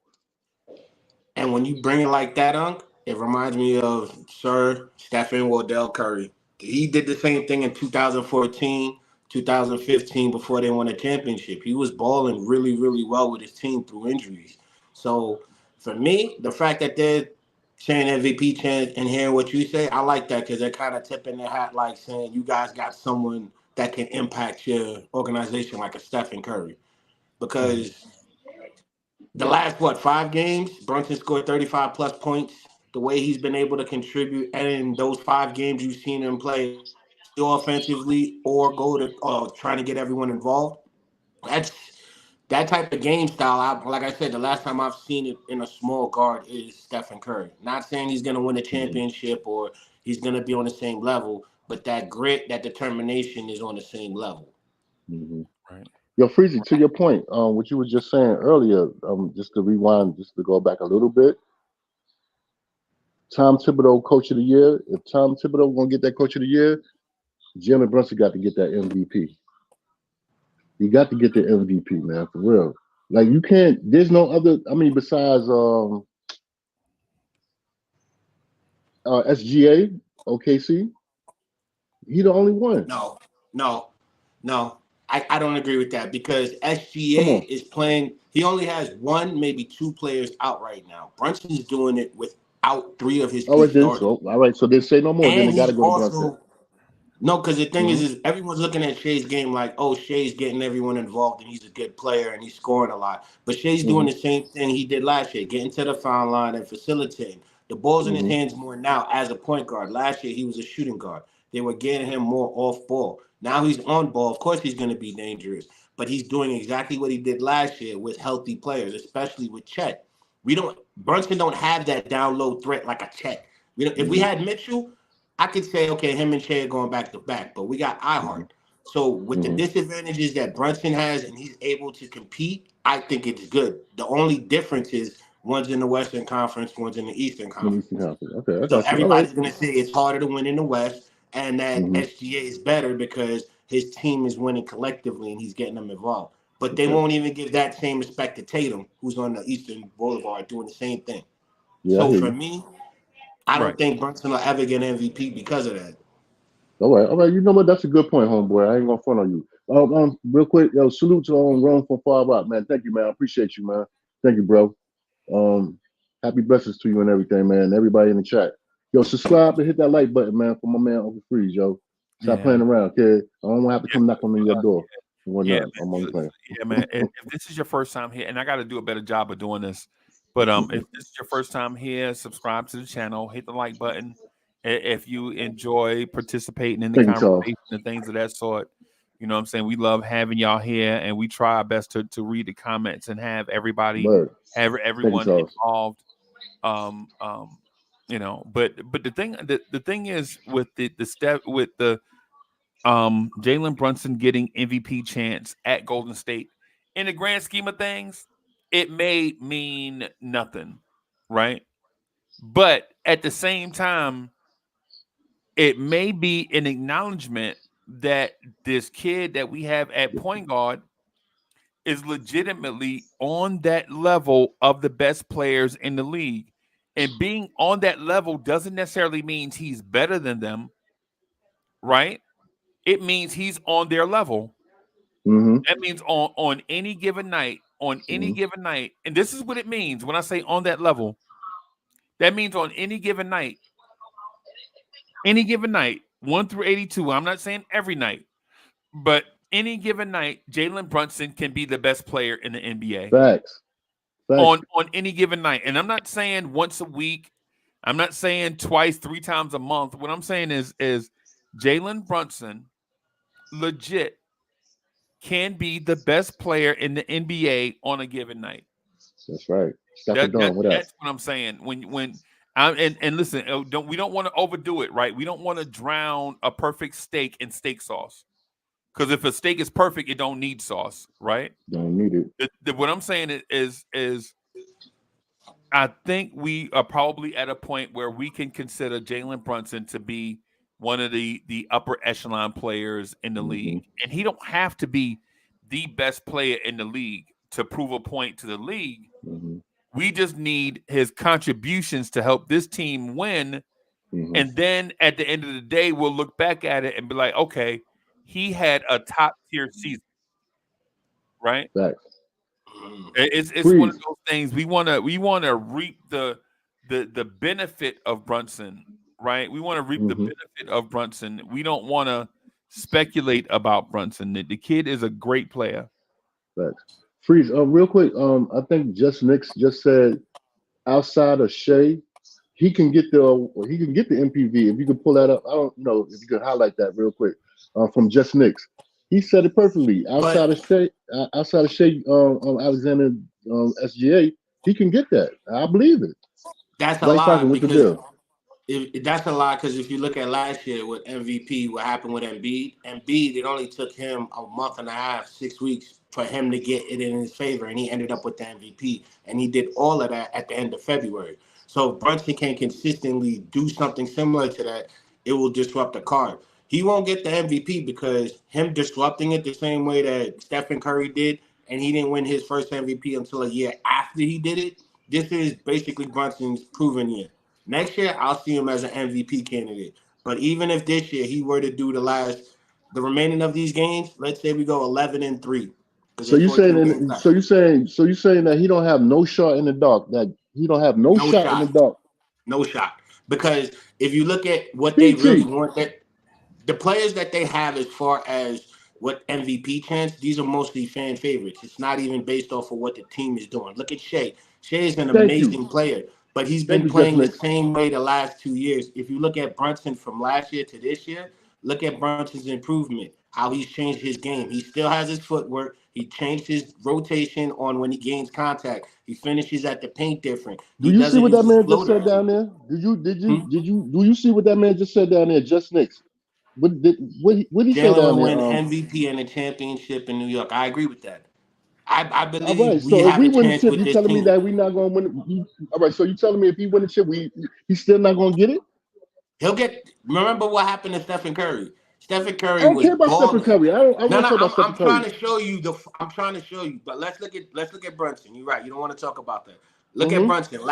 Speaker 8: And when you bring it like that, Unc, it reminds me of Sir Stephen Wardell Curry. He did the same thing in 2014, 2015 before they won a championship. He was balling really, really well with his team through injuries. So for me, the fact that they're saying MVP chance and hearing what you say, I like that because they're kind of tipping their hat like saying you guys got someone that can impact your organization like a Stephen Curry. Because the last, 5 games, Brunson scored 35 plus points. The way he's been able to contribute, and in those 5 games you've seen him play offensively or go to trying to get everyone involved. That's that type of game style. Like I said, the last time I've seen it in a small guard is Stephen Curry. Not saying he's going to win a championship or he's going to be on the same level, but that grit, that determination is on the same level.
Speaker 7: Right.
Speaker 9: Yo, Freezy, to your point, what you were just saying earlier, just to rewind, just to go back a little bit. Tom Thibodeau, Coach of the Year. If Tom Thibodeau gonna get that Coach of the Year, Jalen Brunson got to get that MVP. You got to get the MVP, man, for real. Like you can't. There's no other. I mean, besides SGA, OKC, he the only one.
Speaker 8: No. I don't agree with that because
Speaker 9: Come on.
Speaker 8: SGA is playing. He only has 1, maybe 2 players out right now. Brunson's doing it without 3 of his
Speaker 9: All
Speaker 8: key
Speaker 9: right then.
Speaker 8: starters.
Speaker 9: So all right. So then say no more. Then
Speaker 8: And
Speaker 9: they got to
Speaker 8: he's
Speaker 9: go to Brunson.
Speaker 8: also no, because the thing
Speaker 9: Mhm.
Speaker 8: is everyone's looking at Shea's game like, oh, Shea's getting everyone involved and he's a good player and he's scoring a lot. But Shea's doing the same thing he did last year, getting to the foul line and facilitating. The ball's in his hands more now as a point guard. Last year he was a shooting guard. They were getting him more off ball. Now he's on ball. Of course he's going to be dangerous, but he's doing exactly what he did last year with healthy players, especially with Chet. Brunson don't have that down low threat like a Chet. If we had Mitchell, I could say, okay, him and Shea are going back to back, but we got iHeart. So with the disadvantages that Brunson has and he's able to compete, I think it's good. The only difference is one's in the Western Conference, one's in the Eastern Conference.
Speaker 9: Okay, I
Speaker 8: So
Speaker 9: got you. All right.
Speaker 8: everybody's going to say it's harder to win in the West and that SGA is better because his team is winning collectively and he's getting them involved. But they
Speaker 9: Okay.
Speaker 8: won't even give that same respect to Tatum, who's on the Eastern Boulevard doing the same thing.
Speaker 9: Yeah, I
Speaker 8: So
Speaker 9: hear
Speaker 8: for
Speaker 9: you.
Speaker 8: me, I don't think Brunson will ever get MVP because of that.
Speaker 9: All right. You know what? That's a good point, homeboy. I ain't gonna front on you. Real quick, yo, salute to Rome from Far Rock, man. Thank you, man. I appreciate you, man. Thank you, bro. Happy blessings to you and everything, man. Everybody in the chat. Yo, subscribe and hit that like button, man, for my man Uncle Freeze, yo. Stop playing around, kid. I don't want to have to come knock on your door and
Speaker 7: Yeah,
Speaker 9: whatnot. I'm only playing.
Speaker 7: man. If this is your first time here, and I got to do a better job of doing this, but if this is your first time here, subscribe to the channel, hit the like button. If you enjoy participating in the
Speaker 9: Thank you, Charles.
Speaker 7: conversation and things of that sort, you know what I'm saying? We love having y'all here, and we try our best to read the comments and have everybody,
Speaker 9: Word.
Speaker 7: everyone
Speaker 9: Thank you,
Speaker 7: involved. You know, but the thing is with the step with the Jalen Brunson getting MVP chance at Golden State, in the grand scheme of things, it may mean nothing, right? But at the same time, it may be an acknowledgement that this kid that we have at point guard is legitimately on that level of the best players in the league. And being on that level doesn't necessarily mean he's better than them, right? It means he's on their level. That means on any given night, and this is what it means when I say on that level. That means on any given night, 1 through 82. I'm not saying every night, but any given night, Jalen Brunson can be the best player in the NBA.
Speaker 9: Facts.
Speaker 7: On any given night. And I'm not saying once a week. I'm not saying twice, 3 times a month. What I'm saying is Jalen Brunson legit can be the best player in the NBA on a given night.
Speaker 9: That's right. That's
Speaker 7: what I'm saying. When and listen, we don't want to overdo it, right? We don't want to drown a perfect steak in steak sauce. Because if a steak is perfect, it don't need sauce, right?
Speaker 9: Don't need it.
Speaker 7: What I'm saying is I think we are probably at a point where we can consider Jalen Brunson to be one of the upper echelon players in the league. And he don't have to be the best player in the league to prove a point to the league. We just need his contributions to help this team win And then at the end of the day, we'll look back at it and be like, okay, he had a top tier season, right?
Speaker 9: Facts.
Speaker 7: It's one of
Speaker 9: Freeze.
Speaker 7: those things we want to reap the benefit of Brunson, right? We want to reap the benefit of Brunson. We don't want to speculate about Brunson. The kid is a great player.
Speaker 9: Facts. Freeze. Real quick. I think Just Knicks just said outside of Shea, he can get the MPV. If you could pull that up, I don't know if you could highlight that real quick. From Just Knicks, he said it perfectly.
Speaker 8: But
Speaker 9: Outside of Shea, Alexander, SGA, he can get that. I believe it.
Speaker 8: that's a
Speaker 9: White
Speaker 8: lie
Speaker 9: Falcon with the
Speaker 8: because
Speaker 9: bill.
Speaker 8: that's a lie because if you look at last year with MVP, what happened with Embiid, it only took him a month and a half, 6 weeks for him to get it in his favor, and he ended up with the MVP, and he did all of that at the end of February. So if Brunson can consistently do something similar to that, it will disrupt the card. He won't get the MVP because him disrupting it the same way that Stephen Curry did, and he didn't win his first MVP until a year after he did it. This is basically Brunson's proven year. Next year, I'll see him as an MVP candidate. But even if this year he were to do the remaining of these games, let's say we go 11-3, because
Speaker 9: So
Speaker 8: there's
Speaker 9: you
Speaker 8: 14
Speaker 9: saying,
Speaker 8: games left.
Speaker 9: so you saying that he don't have no shot in the dark. That he don't have no shot in the dark.
Speaker 8: No shot. Because if you look at what they really
Speaker 9: PT.
Speaker 8: want, that the players that they have as far as what MVP chance, these are mostly fan favorites. It's not even based off of what the team is doing. Look at Shea. Shea is an
Speaker 9: Thank you.
Speaker 8: amazing player, but he's
Speaker 9: Thank
Speaker 8: been
Speaker 9: you, Just
Speaker 8: playing the
Speaker 9: Knicks.
Speaker 8: same way the last 2 years. If you look at Brunson from last year to this year, look at Brunson's improvement, how he's changed his game. He still has his footwork. He changed his rotation on when he gains contact. He finishes at the paint different.
Speaker 9: Do
Speaker 8: He
Speaker 9: you see
Speaker 8: doesn't
Speaker 9: what that
Speaker 8: use his
Speaker 9: man just
Speaker 8: floater
Speaker 9: said
Speaker 8: as
Speaker 9: down
Speaker 8: much.
Speaker 9: there? Do you see what that man just said down there? Just Knicks. What he say
Speaker 8: Jalen
Speaker 9: down
Speaker 8: will
Speaker 9: there?
Speaker 8: win MVP and a championship in New York. I agree with that. I
Speaker 9: All
Speaker 8: believe
Speaker 9: right.
Speaker 8: we
Speaker 9: So if
Speaker 8: have
Speaker 9: we
Speaker 8: a
Speaker 9: win the
Speaker 8: chance
Speaker 9: chip,
Speaker 8: with
Speaker 9: you
Speaker 8: this
Speaker 9: telling me
Speaker 8: team.
Speaker 9: that we not going to win? All right. So you telling me if he win the chip, he's still not going to get it?
Speaker 8: He'll get. Remember what happened to Stephen Curry? Stephen
Speaker 9: I
Speaker 8: Curry
Speaker 9: don't
Speaker 8: was
Speaker 9: care about Stephen
Speaker 8: balling.
Speaker 9: Curry. I don't
Speaker 8: No,
Speaker 9: want to
Speaker 8: no,
Speaker 9: talk about Stephen
Speaker 8: I'm trying
Speaker 9: Curry.
Speaker 8: to show you I'm trying to show you. But let's look at Brunson. You're right. You don't want to talk about that. Look at Brunson. From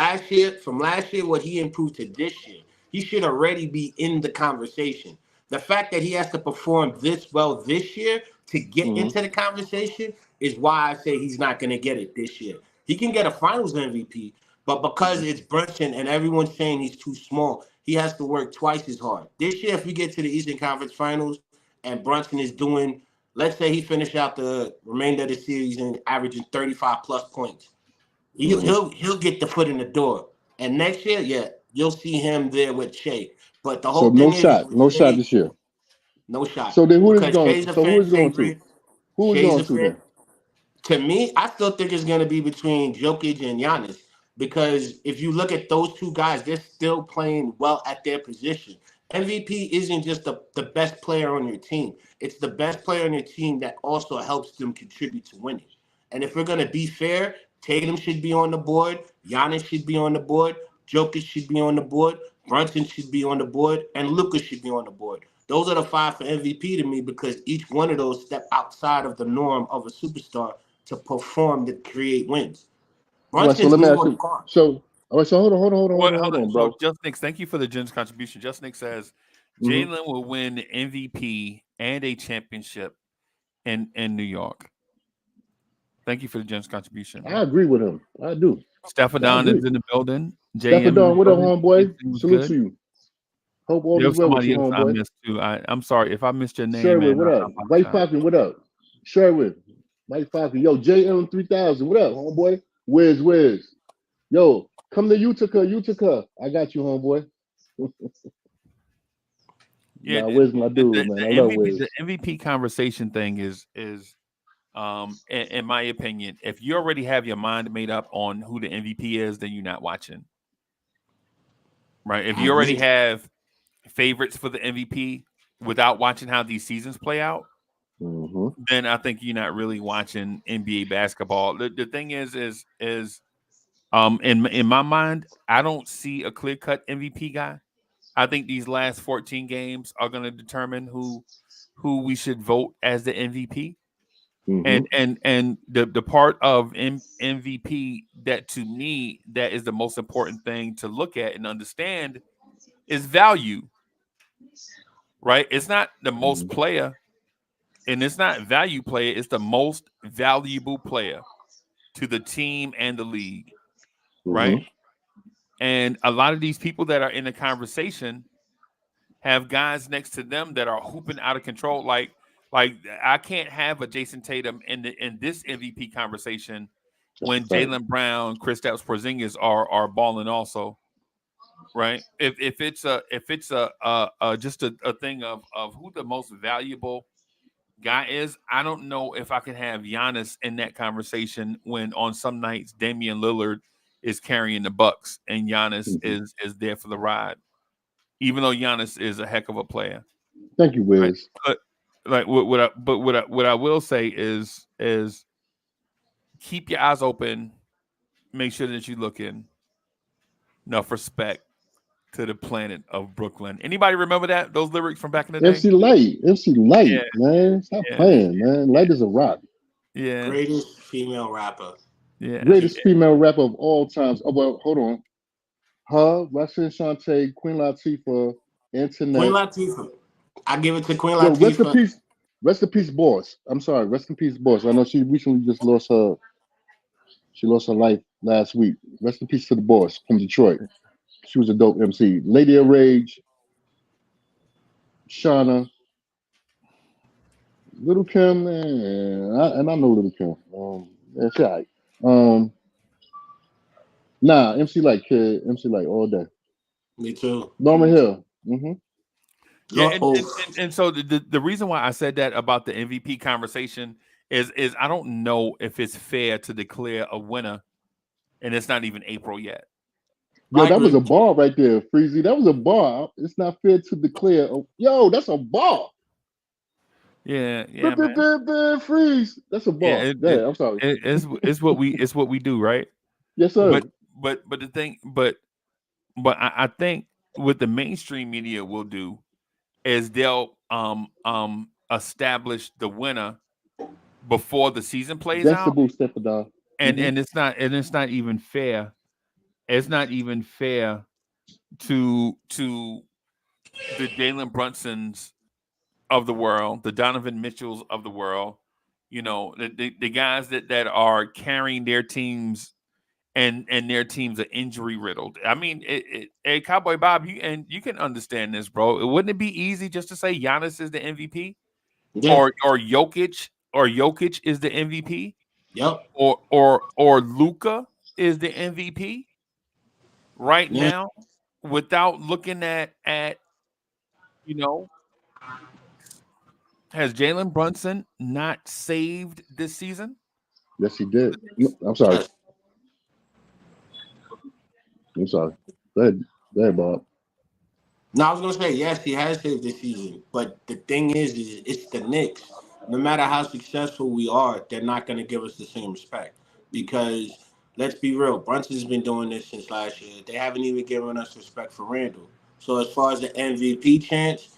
Speaker 8: last year, what he improved to this year, he should already be in the conversation. The fact that he has to perform this well this year to get into the conversation is why I say he's not going to get it this year. He can get a Finals MVP, but because it's Brunson and everyone's saying he's too small, he has to work twice as hard. This year, if we get to the Eastern Conference Finals and Brunson is doing, let's say he finished out the remainder of the season averaging 35 plus points, he'll get the foot in the door. And next year, yeah, you'll see him there with Shea. But the
Speaker 9: So
Speaker 8: whole thing is with
Speaker 9: no shot
Speaker 8: Shea,
Speaker 9: this year.
Speaker 8: no shot.
Speaker 9: So then who is
Speaker 8: Because
Speaker 9: going?
Speaker 8: Shea's a
Speaker 9: So who
Speaker 8: fan
Speaker 9: is going to?
Speaker 8: favorite.
Speaker 9: Who is
Speaker 8: Shea's
Speaker 9: going
Speaker 8: a
Speaker 9: to
Speaker 8: fan.
Speaker 9: then?
Speaker 8: To me, I still think it's going to be between Jokic and Giannis because if you look at those two guys, they're still playing well at their position. MVP isn't just the best player on your team. It's the best player on your team that also helps them contribute to winning. And if we're going to be fair, Tatum should be on the board. Giannis should be on the board. Jokic should be on the board. Brunson should be on the board. And Luka should be on the board. Those are the five for MVP to me because each one of those step outside of the norm of a superstar to perform to create wins.
Speaker 9: All right. So
Speaker 8: Brunson's
Speaker 9: let me
Speaker 8: new
Speaker 9: ask
Speaker 8: on the
Speaker 9: you.
Speaker 8: card.
Speaker 9: So all right. So
Speaker 7: What? Hold
Speaker 9: hold
Speaker 7: on.
Speaker 9: on,
Speaker 7: So
Speaker 9: bro.
Speaker 7: Just Nick, thank you for the Jen's contribution. Just Nick says Jalen will win the MVP and a championship in New York. Thank you for the Jen's contribution,
Speaker 9: I
Speaker 7: bro.
Speaker 9: agree with him. I do. I
Speaker 7: Stephadon
Speaker 9: agree.
Speaker 7: is in the building. JM
Speaker 9: Stephen
Speaker 7: in the
Speaker 9: Don, what up,
Speaker 7: building.
Speaker 9: homeboy?
Speaker 7: Everything was
Speaker 9: Salute
Speaker 7: good.
Speaker 9: to you. Hope all
Speaker 7: There
Speaker 9: is
Speaker 7: was
Speaker 9: well with
Speaker 7: somebody
Speaker 9: you,
Speaker 7: else I
Speaker 9: homeboy.
Speaker 7: missed too. I'm sorry if I missed your name,
Speaker 9: Sherwood,
Speaker 7: man.
Speaker 9: what
Speaker 7: I
Speaker 9: up? White
Speaker 7: apologize.
Speaker 9: Falcon, what up? Sherwood, White Falcon. Yo, JM3000, what up, homeboy? Wiz. Yo, come to Utica. I got you, homeboy.
Speaker 7: Yeah,
Speaker 9: Nah, Wiz my dude, man. I love Wiz.
Speaker 7: The MVP conversation thing is in my opinion, if you already have your mind made up on who the MVP is, then you're not watching. Right? If
Speaker 8: I
Speaker 7: you already
Speaker 8: agree.
Speaker 7: have favorites for the MVP without watching how these seasons play out, then I think you're not really watching NBA basketball. The thing is in my mind, I don't see a clear-cut MVP guy. I think these last 14 games are going to determine who we should vote as the MVP. And the part of MVP that to me that is the most important thing to look at and understand is value, right? It's not the most player, and it's not value player. It's the most valuable player to the team and the league, right? And a lot of these people that are in the conversation have guys next to them that are hooping out of control. Like I can't have a Jason Tatum in this MVP conversation when Jaylen Brown, Kristaps Porzingis are balling also, right? If it's just a thing of who the most valuable guy is, I don't know if I can have Giannis in that conversation when on some nights Damian Lillard is carrying the Bucks and Giannis is there for the ride, even though Giannis is a heck of a player.
Speaker 9: Thank you, Wiz.
Speaker 7: Right? But like what I will say is keep your eyes open, make sure that you look in. Enough respect to the planet of Brooklyn. Anybody remember those lyrics from back in the day?
Speaker 9: MC Light, man. Stop playing, man. Light is a rock.
Speaker 7: Yeah.
Speaker 8: Greatest female rapper.
Speaker 7: Yeah.
Speaker 9: Greatest female rapper of all times. Oh, well, hold on. Her, Russian Shantae, Queen Latifah, Internet.
Speaker 8: Queen Latifah. I give it to Queen Latifah.
Speaker 9: Yo, rest in peace, Boss. I'm sorry, rest in peace, Boss. I know she recently just lost her life last week. Rest in peace to the Boss from Detroit. She was a dope MC. Lady of Rage, Shauna, Little Kim, man, and I know Little Kim. Yeah, she all right. Nah, MC Light, kid. MC Light all day.
Speaker 8: Me too.
Speaker 9: Norman Hill.
Speaker 7: Yeah, and so the reason why I said that about the MVP conversation is I don't know if it's fair to declare a winner, and it's not even April yet.
Speaker 9: Yo, that was a bar right there, Freezy. That was a bar. It's not fair to declare. Yo, that's a bar.
Speaker 7: Yeah,
Speaker 9: Freeze. That's a bar. Yeah, I'm sorry.
Speaker 7: It's what we do, right?
Speaker 9: Yes, sir.
Speaker 7: But the thing, but I think what the mainstream media will do is they'll establish the winner before the season plays out. And it's not even fair. It's not even fair to the Jalen Brunsons of the world, the Donovan Mitchells of the world, you know, the guys that are carrying their teams and their teams are injury riddled. I mean, hey, Cowboy Bob, you can understand this, bro. Wouldn't it be easy just to say Giannis is the MVP, or Jokic is the MVP, or Luka is the MVP right now, without looking at you know, has Jalen Brunson not saved this season?
Speaker 9: Yes, he did. I'm sorry. Go ahead, Bob.
Speaker 8: No, I was gonna say yes, he has saved this season, but the thing is it's the Knicks. No matter how successful we are, they're not gonna give us the same respect because let's be real, Brunson's been doing this since last year. They haven't even given us respect for Randall. So as far as the MVP chance,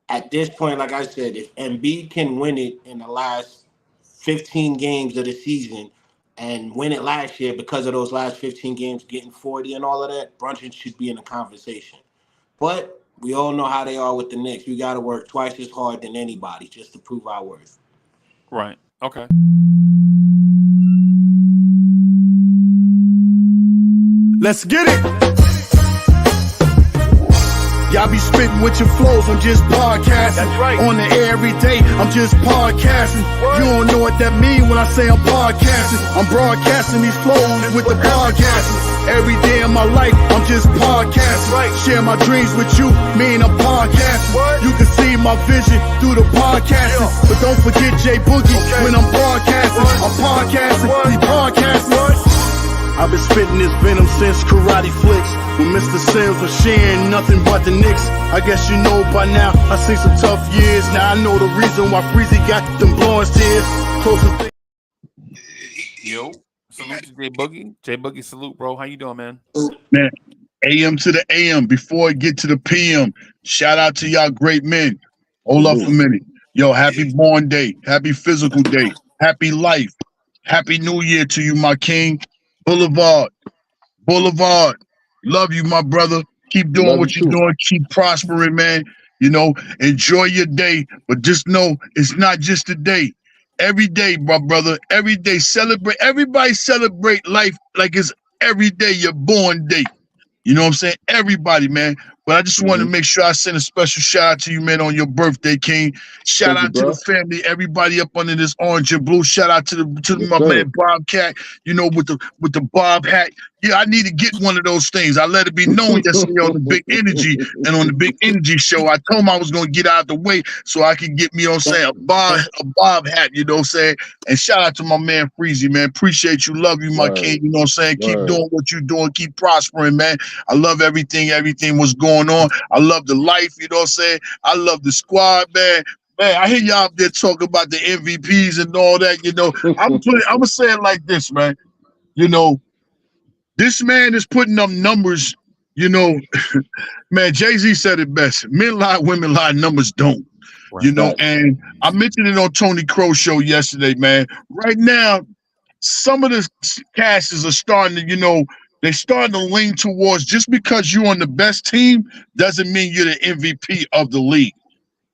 Speaker 8: at this point, like I said, if Embiid can win it in the last 15 games of the season and win it last year because of those last 15 games, getting 40 and all of that, Brunson should be in the conversation. But we all know how they are with the Knicks. We got to work twice as hard than anybody just to prove our worth.
Speaker 7: Right. Okay.
Speaker 1: Let's get it. Y'all be spitting with your flows, I'm just podcasting. That's right. On the air every day, I'm just podcasting. Word. You don't know what that mean when I say I'm podcasting. I'm broadcasting these flows with the podcasting. Every day of my life, I'm just podcasting. Right. Share my dreams with you, me and I'm podcasting. Word. You can see my vision through the podcasting. Yeah. But don't forget J Boogie when I'm broadcasting. Word. I'm podcasting, he's podcasting. Word. I've been spitting this venom since Karate Flicks. When Mr. Sims was sharing nothing but the Knicks. I guess you know by now, I seen some tough years. Now I know the reason why Freezy got them blowing tears. Closest
Speaker 7: Yo, salute to J Boogie. J Boogie, salute, bro. How you doing, man?
Speaker 11: Man, AM to the AM before it get to the PM. Shout out to y'all great men. Hold up a minute. Yo, happy born day. Happy physical day. Happy life. Happy New Year to you, my king. Boulevard. Love you, my brother. Keep doing
Speaker 9: Love you
Speaker 11: what you're
Speaker 9: too.
Speaker 11: doing. Keep prospering, man. You know, enjoy your day, but just know it's not just a day. Every day, my brother. Every day, celebrate. Everybody celebrate life like it's every day your born day. You know what I'm saying? Everybody, man. But I just want to make sure I send a special shout out to you, man, on your birthday, King. Shout
Speaker 9: Thank you,
Speaker 11: out to
Speaker 9: bro.
Speaker 11: the family, everybody up under this orange and blue. Shout out to
Speaker 9: Yes,
Speaker 11: my
Speaker 9: sir.
Speaker 11: man Bobcat, you know, with the Bob hat. Yeah, I need to get one of those things. I let it be known yesterday on the Big Energy and on the Big Energy show. I told him I was gonna get out of the way so I could get me, you know what I'm saying, a Bob hat, you know what I'm saying? And shout out to my man Freezy, man. Appreciate you, love you, my
Speaker 9: Word.
Speaker 11: king. You know what I'm saying? Keep
Speaker 9: Word.
Speaker 11: doing what you're doing, keep prospering, man. I love everything was going on. I love the life, you know what I'm saying? I love the squad, man. Man, I hear y'all up there talking about the MVPs and all that, you know. I'm gonna say it like this, man. You know, this man is putting up numbers, you know. Man, Jay-Z said it best. Men lie, women lie, numbers don't. You know, and I mentioned it on Tony Crow's show yesterday, man. Right now, some of the casts are starting to, you know, they're starting to lean towards just because you're on the best team doesn't mean you're the MVP of the league.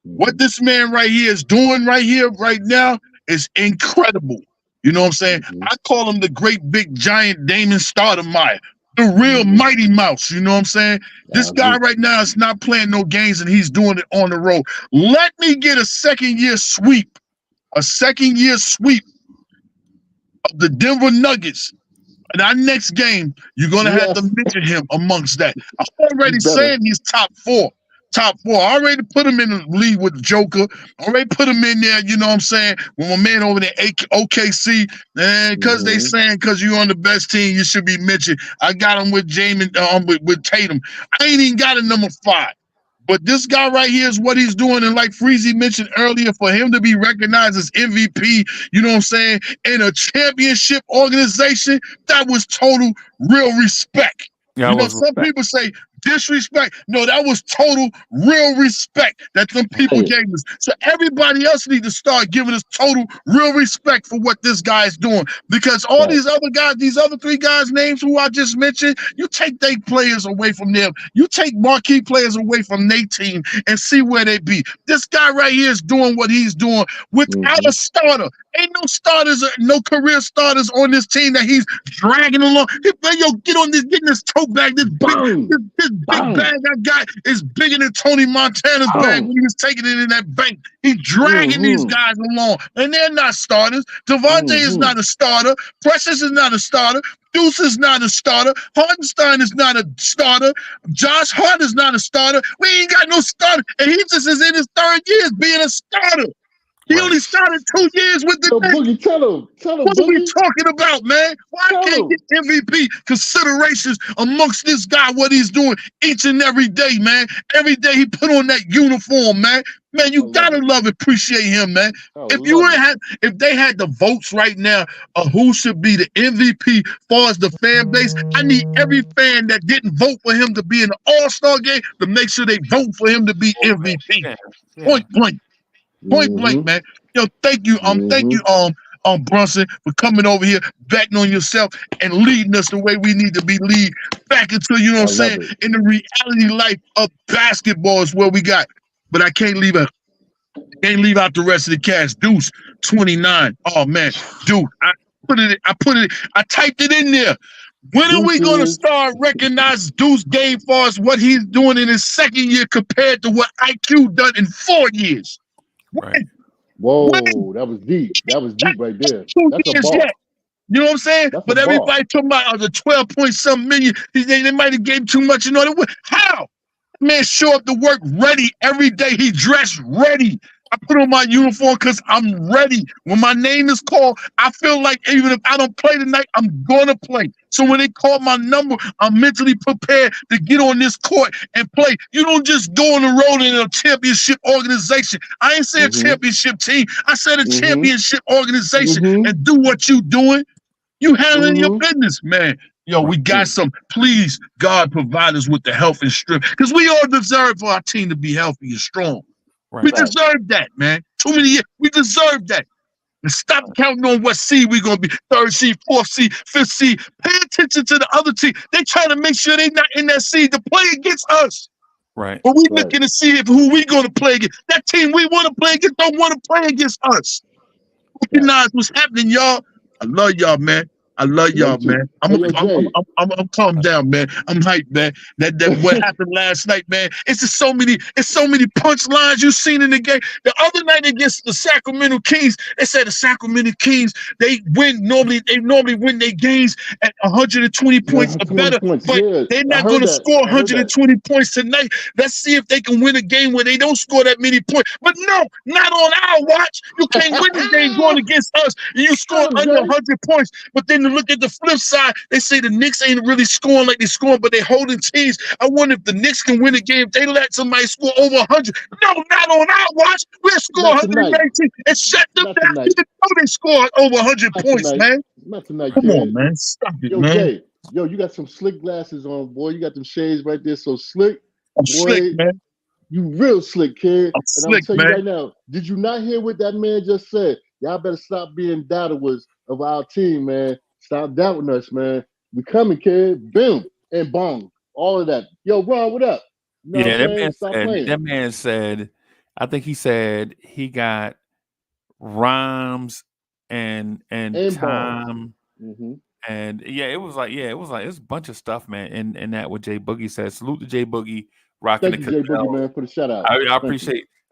Speaker 11: What this man right here is doing right here, right now, is incredible. You know what I'm saying? I call him the great big giant Damon Stoudemire, the real Mighty Mouse. You know what I'm saying? This guy right now is not playing no games and he's doing it on the road. Let me get a second-year sweep of the Denver Nuggets. In our next game, you're going to have to mention him amongst that. I'm already saying he's top four. I already put him in the league with Joker. I already put him in there, you know what I'm saying, with my man over there, OKC. And because they saying because you're on the best team, you should be mentioned. I got him with with Tatum. I ain't even got a number 5. But this guy right here is what he's doing. And like Freezy mentioned earlier, for him to be recognized as MVP, you know what I'm saying, in a championship organization, that was total real respect.
Speaker 7: Yeah,
Speaker 11: you know, some people say disrespect. No, that was total real respect that them people gave us. So everybody else needs to start giving us total real respect for what this guy is doing. Because all these other guys, these other 3 guys' names who I just mentioned, you take their players away from them. You take marquee players away from their team and see where they be. This guy right here is doing what he's doing without a starter. Ain't no starters, no career starters on this team that he's dragging along. Yo, get on this, get in this tote bag. This big bag I got is bigger than Tony Montana's bag when he was taking it in that bank. He's dragging these guys along, and they're not starters. Devontae is not a starter. Precious is not a starter. Deuce is not a starter. Hardenstein is not a starter. Josh Hart is not a starter. We ain't got no starter, and he just is in his 3rd year being a starter. He only started 2 years with the Knicks.
Speaker 9: Boogie, tell him,
Speaker 11: what are
Speaker 9: Boogie.
Speaker 11: we talking about, man? Why can't get MVP considerations amongst this guy, what he's doing each and every day, man? Every day he put on that uniform, man. Man, you gotta love and appreciate him, man. If they had the votes right now of who should be the MVP as far as the fan base, I need every fan that didn't vote for him to be in the All-Star game to make sure they vote for him to be MVP. Point blank. Point blank, man. Yo, thank you, Brunson, for coming over here, betting on yourself, and leading us the way we need to be lead back into, you know what I'm saying, in the reality life of basketball is where we got. But I can't leave out the rest of the cast. Deuce, 29. Oh man, dude, I typed it in there. When are we gonna start recognizing Deuce game for us what he's doing in his 2nd year compared to what IQ done in 4 years?
Speaker 7: Right.
Speaker 9: Whoa, that was deep. That was deep right there. That's a ball.
Speaker 11: You know what I'm saying?
Speaker 9: That's
Speaker 11: but everybody talking about the 12 point something million. They might have gave too much. You know how? Man, show up to work ready every day. He dressed ready. I put on my uniform because I'm ready. When my name is called, I feel like even if I don't play tonight, I'm gonna play. So when they call my number, I'm mentally prepared to get on this court and play. You don't just go on the road in a championship organization. I ain't say a championship team. I said a championship organization and do what you doing. You handling your business, man. Yo, we got some. Please, God, provide us with the health and strength because we all deserve for our team to be healthy and strong. Right. We deserve that, man. Too many years. We deserve that. And stop counting on what seed we're gonna be. 3rd seed, 4th seed, 5th seed. Pay attention to the other team. They trying to make sure they're not in that seed to play against us.
Speaker 7: Right.
Speaker 11: But we looking to see who we gonna play against. That team we want to play against don't want to play against us. Recognize what's happening, y'all. I love y'all, man. I love y'all, man. I'm calm down, man. I'm hyped, man. That what happened last night, man. It's just so many punchlines you've seen in the game. The other night against the Sacramento Kings, they said the Sacramento Kings, they normally win their games at 120 points or better, but they're not gonna score 120 points tonight. Let's see if they can win a game where they don't score that many points. But no, not on our watch. You can't win the game going against us. You score under 100 points, but then look at the flip side. They say the Knicks ain't really scoring like they scoring, but they holding teams. I wonder if the Knicks can win a game if they let somebody score over 100. No, not on our watch. We'll score 119 and shut them down. You know they score over 100 points, man.
Speaker 9: Not tonight,
Speaker 11: Come
Speaker 9: kid.
Speaker 11: on, man. Stop it,
Speaker 9: Yo,
Speaker 11: man.
Speaker 9: Jay, you got some slick glasses on, boy. You got them shades right there, so slick.
Speaker 11: I'm
Speaker 9: boy,
Speaker 11: slick, man.
Speaker 9: You real slick, kid.
Speaker 11: I'm
Speaker 9: and I'm
Speaker 11: slick,
Speaker 9: tell you
Speaker 11: man.
Speaker 9: right now, did you not hear what that man just said? Y'all better stop being doubters of our team, man. Stop doubting us, man. We coming, kid. Boom and bong. All of that. Yo, Ron, what up? You know
Speaker 7: that man said, I think he said he got rhymes and time.
Speaker 9: Mm-hmm.
Speaker 7: And it was it's a bunch of stuff, man. And that what Jay Boogie said. Salute to Jay Boogie rocking
Speaker 9: Thank
Speaker 7: the
Speaker 9: you, Jay Boogie, man, for the shout out.
Speaker 7: I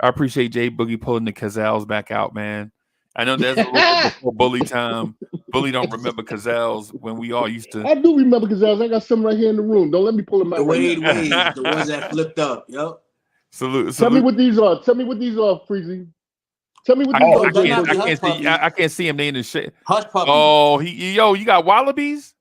Speaker 7: appreciate Jay Boogie pulling the Cazals back out, man. I know there's a little bit before Bully time. Bully don't remember Cazals when we all used to.
Speaker 9: I do remember Cazals. I got some right here in the room. Don't let me pull them out.
Speaker 8: The Wade Waves, the ones that flipped up. Yep.
Speaker 7: Salute.
Speaker 9: Tell me what these are. Freezy. Tell me what these are.
Speaker 7: I can't see him. They in the shit.
Speaker 8: Hush Puppy.
Speaker 7: Oh, you got Wallabies?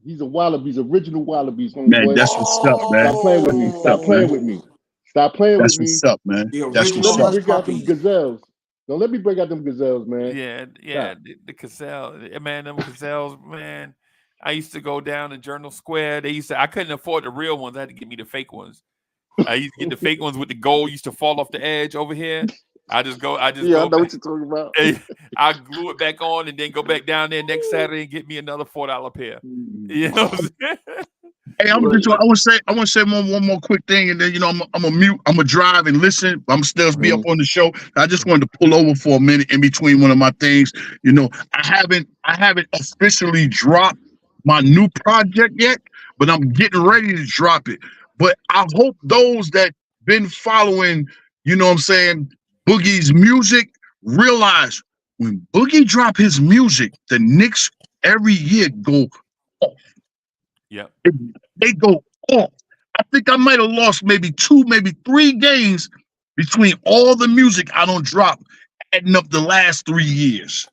Speaker 9: These are Wallabies, original Wallabies.
Speaker 11: Man, boy. That's what's up, man.
Speaker 9: Stop playing with me. Stop playing with me. Stop playing with me.
Speaker 11: That's what's up, man. That's what's
Speaker 9: up. Break out them Gazelles. Don't let me break out them Gazelles, man.
Speaker 7: Yeah. The Gazelle, man. Them Gazelles, man. I used to go down to Journal Square. I couldn't afford the real ones. I had to get me the fake ones. I used to get the fake ones with the gold used to fall off the edge over here. I know
Speaker 9: what you're talking about.
Speaker 7: I glue it back on and then go back down there next Saturday and get me another $4 pair. You know what I'm saying?
Speaker 11: Hey, I want to say one more quick thing, and then I'm a mute. I'm a drive and listen. I'm still be up on the show. I just wanted to pull over for a minute in between one of my things. I haven't officially dropped my new project yet, but I'm getting ready to drop it. But I hope those that been following, Boogie's music realize when Boogie drop his music, the Knicks every year go off.
Speaker 7: Yep.
Speaker 11: They go off. I think I might have lost maybe 2, maybe 3 games between all the music I don't drop, adding up the last 3 years.